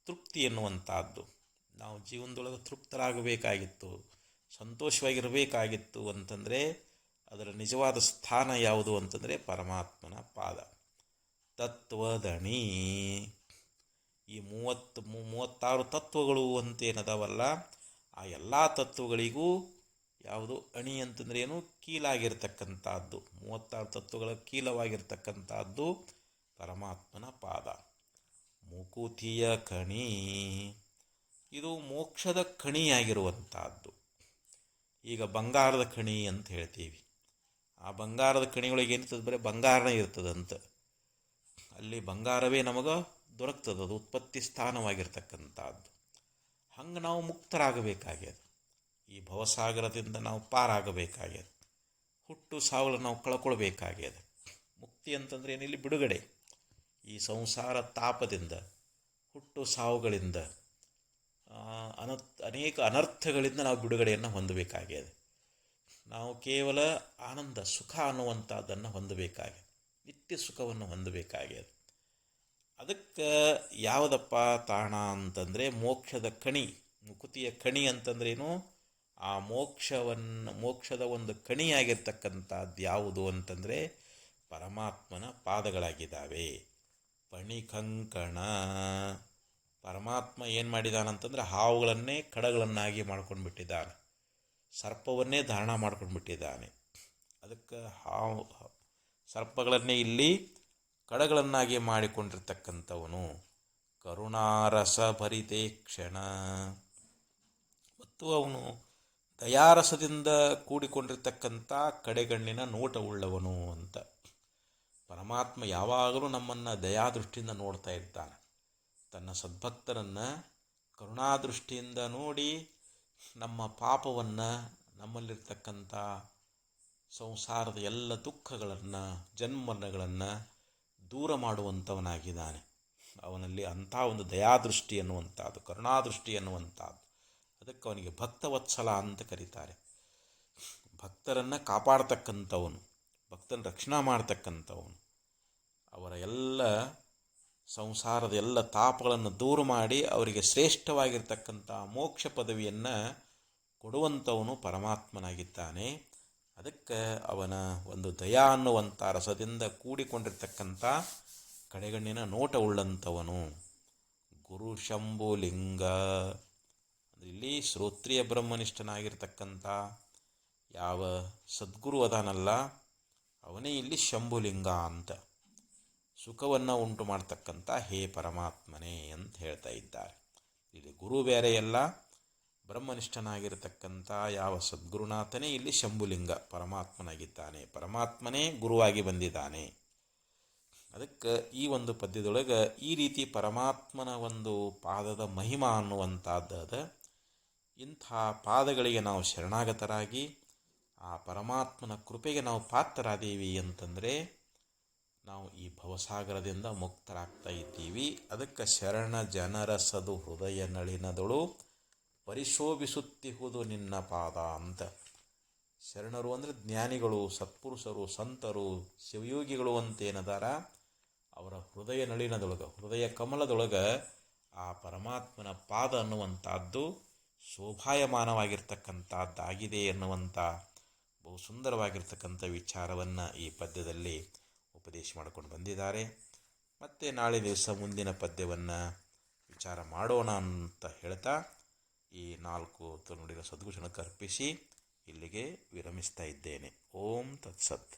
ತೃಪ್ತಿ ಎನ್ನುವಂಥದ್ದು. ನಾವು ಜೀವನದೊಳಗೆ ತೃಪ್ತರಾಗಬೇಕಾಗಿತ್ತು, ಸಂತೋಷವಾಗಿರಬೇಕಾಗಿತ್ತು ಅಂತಂದರೆ ಅದರ ನಿಜವಾದ ಸ್ಥಾನ ಯಾವುದು ಅಂತಂದರೆ ಪರಮಾತ್ಮನ ಪಾದ. ತತ್ವದಣಿ, ಈ 36 ತತ್ವಗಳು ಅಂತೇನದಾವಲ್ಲ, ಆ ಎಲ್ಲ ತತ್ವಗಳಿಗೂ ಯಾವುದು ಅಣಿ ಅಂತಂದ್ರೆ ಏನು, ಕೀಲಾಗಿರ್ತಕ್ಕಂಥದ್ದು. 36 ತತ್ವಗಳ ಕೀಲವಾಗಿರ್ತಕ್ಕಂಥದ್ದು ಪರಮಾತ್ಮನ ಪಾದ. ಮುಕುತಿಯ ಕಣಿ, ಇದು ಮೋಕ್ಷದ ಕಣಿಯಾಗಿರುವಂಥದ್ದು. ಈಗ ಬಂಗಾರದ ಕಣಿ ಅಂತ ಹೇಳ್ತೀವಿ. ಆ ಬಂಗಾರದ ಕಣಿಯೊಳಗೆ ಏನಿರ್ತದೆ, ಬರೀ ಬಂಗಾರನೇ ಇರ್ತದಂತ. ಅಲ್ಲಿ ಬಂಗಾರವೇ ನಮಗೆ ದೊರಕ್ತದೆ, ಅದು ಉತ್ಪತ್ತಿ ಸ್ಥಾನವಾಗಿರ್ತಕ್ಕಂಥದ್ದು. ಹಂಗೆ ನಾವು ಮುಕ್ತರಾಗಬೇಕಾಗ್ಯದ. ಈ ಭವಸಾಗರದಿಂದ ನಾವು ಪಾರಾಗಬೇಕಾಗ್ಯದ. ಹುಟ್ಟು ಸಾವಲು ನಾವು ಕಳ್ಕೊಳ್ಬೇಕಾಗ್ಯದ. ಮುಕ್ತಿ ಅಂತಂದ್ರೆ ಏನಿಲ್ಲಿ ಬಿಡುಗಡೆ. ಈ ಸಂಸಾರ ತಾಪದಿಂದ, ಹುಟ್ಟು ಸಾವುಗಳಿಂದ, ಅನೇಕ ಅನರ್ಥಗಳಿಂದ ನಾವು ಬಿಡುಗಡೆಯನ್ನು ಹೊಂದಬೇಕಾಗ್ಯದ. ನಾವು ಕೇವಲ ಆನಂದ, ಸುಖ ಅನ್ನುವಂಥದ್ದನ್ನು ಹೊಂದಬೇಕಾಗ್ಯದ. ನಿತ್ಯ ಸುಖವನ್ನು ಹೊಂದಬೇಕಾಗ್ಯದ. ಅದಕ್ಕೆ ಯಾವುದಪ್ಪ ತಾಣ ಅಂತಂದರೆ ಮೋಕ್ಷದ ಕಣಿ. ಮುಕುತಿಯ ಕಣಿ ಅಂತಂದ್ರೇನು, ಆ ಮೋಕ್ಷದ ಒಂದು ಕಣಿಯಾಗಿರ್ತಕ್ಕಂಥದ್ದು ಯಾವುದು ಅಂತಂದರೆ ಪರಮಾತ್ಮನ ಪಾದಗಳಾಗಿದ್ದಾವೆ. ಪಣಿಕಂಕಣ, ಪರಮಾತ್ಮ ಏನು ಮಾಡಿದಾನಂತಂದರೆ ಹಾವುಗಳನ್ನೇ ಕಡಗಳನ್ನಾಗಿ ಮಾಡ್ಕೊಂಡು ಬಿಟ್ಟಿದ್ದಾನೆ, ಸರ್ಪವನ್ನೇ ಧಾರಣ ಮಾಡ್ಕೊಂಡು ಬಿಟ್ಟಿದ್ದಾನೆ. ಅದಕ್ಕೆ ಸರ್ಪಗಳನ್ನೇ ಇಲ್ಲಿ ಕಡಗಳನ್ನಾಗಿ ಮಾಡಿಕೊಂಡಿರ್ತಕ್ಕಂಥವನು. ಕರುಣಾರಸ ಭರಿತೇ ಕ್ಷಣ, ಮತ್ತು ಅವನು ದಯಾರಸದಿಂದ ಕೂಡಿಕೊಂಡಿರ್ತಕ್ಕಂಥ ಕಡೆಗಣ್ಣಿನ ನೋಟವುಳ್ಳವನು ಅಂತ. ಪರಮಾತ್ಮ ಯಾವಾಗಲೂ ನಮ್ಮನ್ನು ದಯಾದೃಷ್ಟಿಯಿಂದ ನೋಡ್ತಾ ಇರ್ತಾನೆ. ತನ್ನ ಸದ್ಭಕ್ತರನ್ನು ಕರುಣಾದೃಷ್ಟಿಯಿಂದ ನೋಡಿ ನಮ್ಮ ಪಾಪವನ್ನು, ನಮ್ಮಲ್ಲಿರ್ತಕ್ಕಂಥ ಸಂಸಾರದ ಎಲ್ಲ ದುಃಖಗಳನ್ನು, ಜನ್ಮರಣಗಳನ್ನು ದೂರ ಮಾಡುವಂಥವನಾಗಿದ್ದಾನೆ. ಅವನಲ್ಲಿ ಅಂಥ ಒಂದು ದಯಾದೃಷ್ಟಿ ಅನ್ನುವಂಥದ್ದು, ಕರುಣಾದೃಷ್ಟಿ ಅನ್ನುವಂಥದ್ದು. ಅದಕ್ಕೆ ಅವನಿಗೆ ಭಕ್ತವತ್ಸಲ ಅಂತ ಕರೀತಾರೆ. ಭಕ್ತರನ್ನು ಕಾಪಾಡ್ತಕ್ಕಂಥವನು, ಭಕ್ತನ ರಕ್ಷಣಾ ಮಾಡ್ತಕ್ಕಂಥವನು. ಅವರ ಎಲ್ಲ ಸಂಸಾರದ ಎಲ್ಲ ತಾಪಗಳನ್ನು ದೂರ ಮಾಡಿ ಅವರಿಗೆ ಶ್ರೇಷ್ಠವಾಗಿರ್ತಕ್ಕಂಥ ಮೋಕ್ಷ ಪದವಿಯನ್ನು ಕೊಡುವಂಥವನು ಪರಮಾತ್ಮನಾಗಿದ್ದಾನೆ. ಅದಕ್ಕೆ ಅವನ ಒಂದು ದಯಾ ಅನ್ನುವಂಥ ರಸದಿಂದ ಕೂಡಿಕೊಂಡಿರ್ತಕ್ಕಂಥ ಕಡೆಗಣ್ಣಿನ ನೋಟವುಳ್ಳಂಥವನು. ಗುರು ಶಂಭುಲಿಂಗ, ಇಲ್ಲಿ ಶ್ರೋತ್ರಿಯ ಬ್ರಹ್ಮನಿಷ್ಠನಾಗಿರ್ತಕ್ಕಂಥ ಯಾವ ಸದ್ಗುರು ಅದಾನಲ್ಲ ಅವನೇ ಇಲ್ಲಿ ಶಂಭುಲಿಂಗ ಅಂತ. ಸುಖವನ್ನು ಉಂಟು ಮಾಡ್ತಕ್ಕಂಥ ಹೇ ಪರಮಾತ್ಮನೇ ಅಂತ ಹೇಳ್ತಾ ಇದ್ದಾರೆ. ಇಲ್ಲಿ ಗುರು ಬೇರೆಯಲ್ಲ, ಬ್ರಹ್ಮನಿಷ್ಠನಾಗಿರತಕ್ಕಂಥ ಯಾವ ಸದ್ಗುರುನಾಥನೇ ಇಲ್ಲಿ ಶಂಭುಲಿಂಗ ಪರಮಾತ್ಮನಾಗಿದ್ದಾನೆ. ಪರಮಾತ್ಮನೇ ಗುರುವಾಗಿ ಬಂದಿದ್ದಾನೆ. ಅದಕ್ಕೆ ಈ ಒಂದು ಪದ್ಯದೊಳಗೆ ಈ ರೀತಿ ಪರಮಾತ್ಮನ ಒಂದು ಪಾದದ ಮಹಿಮಾ ಅನ್ನುವಂಥದ್ದು. ಇಂಥ ಪಾದಗಳಿಗೆ ನಾವು ಶರಣಾಗತರಾಗಿ ಆ ಪರಮಾತ್ಮನ ಕೃಪೆಗೆ ನಾವು ಪಾತ್ರರಾದೀವಿ ಅಂತಂದರೆ ನಾವು ಈ ಭವಸಾಗರದಿಂದ ಮುಕ್ತರಾಗ್ತಾ ಇದ್ದೀವಿ. ಅದಕ್ಕೆ ಶರಣ ಜನರ ಸದು ಹೃದಯ ನಳಿನದಳು ಪರಿಶೋಭಿಸುತ್ತಿಹುದು ನಿನ್ನ ಪಾದ ಅಂತ. ಶರಣರು ಅಂದರೆ ಜ್ಞಾನಿಗಳು, ಸತ್ಪುರುಷರು, ಸಂತರು, ಶಿವಯೋಗಿಗಳು ಅಂತೇನದಾರ, ಅವರ ಹೃದಯ ನಳಿನದೊಳಗೆ, ಹೃದಯ ಕಮಲದೊಳಗೆ ಆ ಪರಮಾತ್ಮನ ಪಾದ ಅನ್ನುವಂಥದ್ದು ಶೋಭಾಯಮಾನವಾಗಿರ್ತಕ್ಕಂಥದ್ದಾಗಿದೆ ಎನ್ನುವಂಥ ಬಹು ಸುಂದರವಾಗಿರ್ತಕ್ಕಂಥ ವಿಚಾರವನ್ನು ಈ ಪದ್ಯದಲ್ಲಿ ಉಪದೇಶ ಮಾಡಿಕೊಂಡು ಬಂದಿದ್ದಾರೆ. ಮತ್ತು ನಾಳೆ ದಿವಸ ಮುಂದಿನ ಪದ್ಯವನ್ನು ವಿಚಾರ ಮಾಡೋಣ ಅಂತ ಹೇಳ್ತಾ ಈ 4 ನುಡಿಗಳ ಸದ್ಗುಣಕ್ಕೆ ಅರ್ಪಿಸಿ ಇಲ್ಲಿಗೆ ವಿರಮಿಸ್ತಾ ಇದ್ದೇನೆ. ಓಂ ತತ್ಸತ್.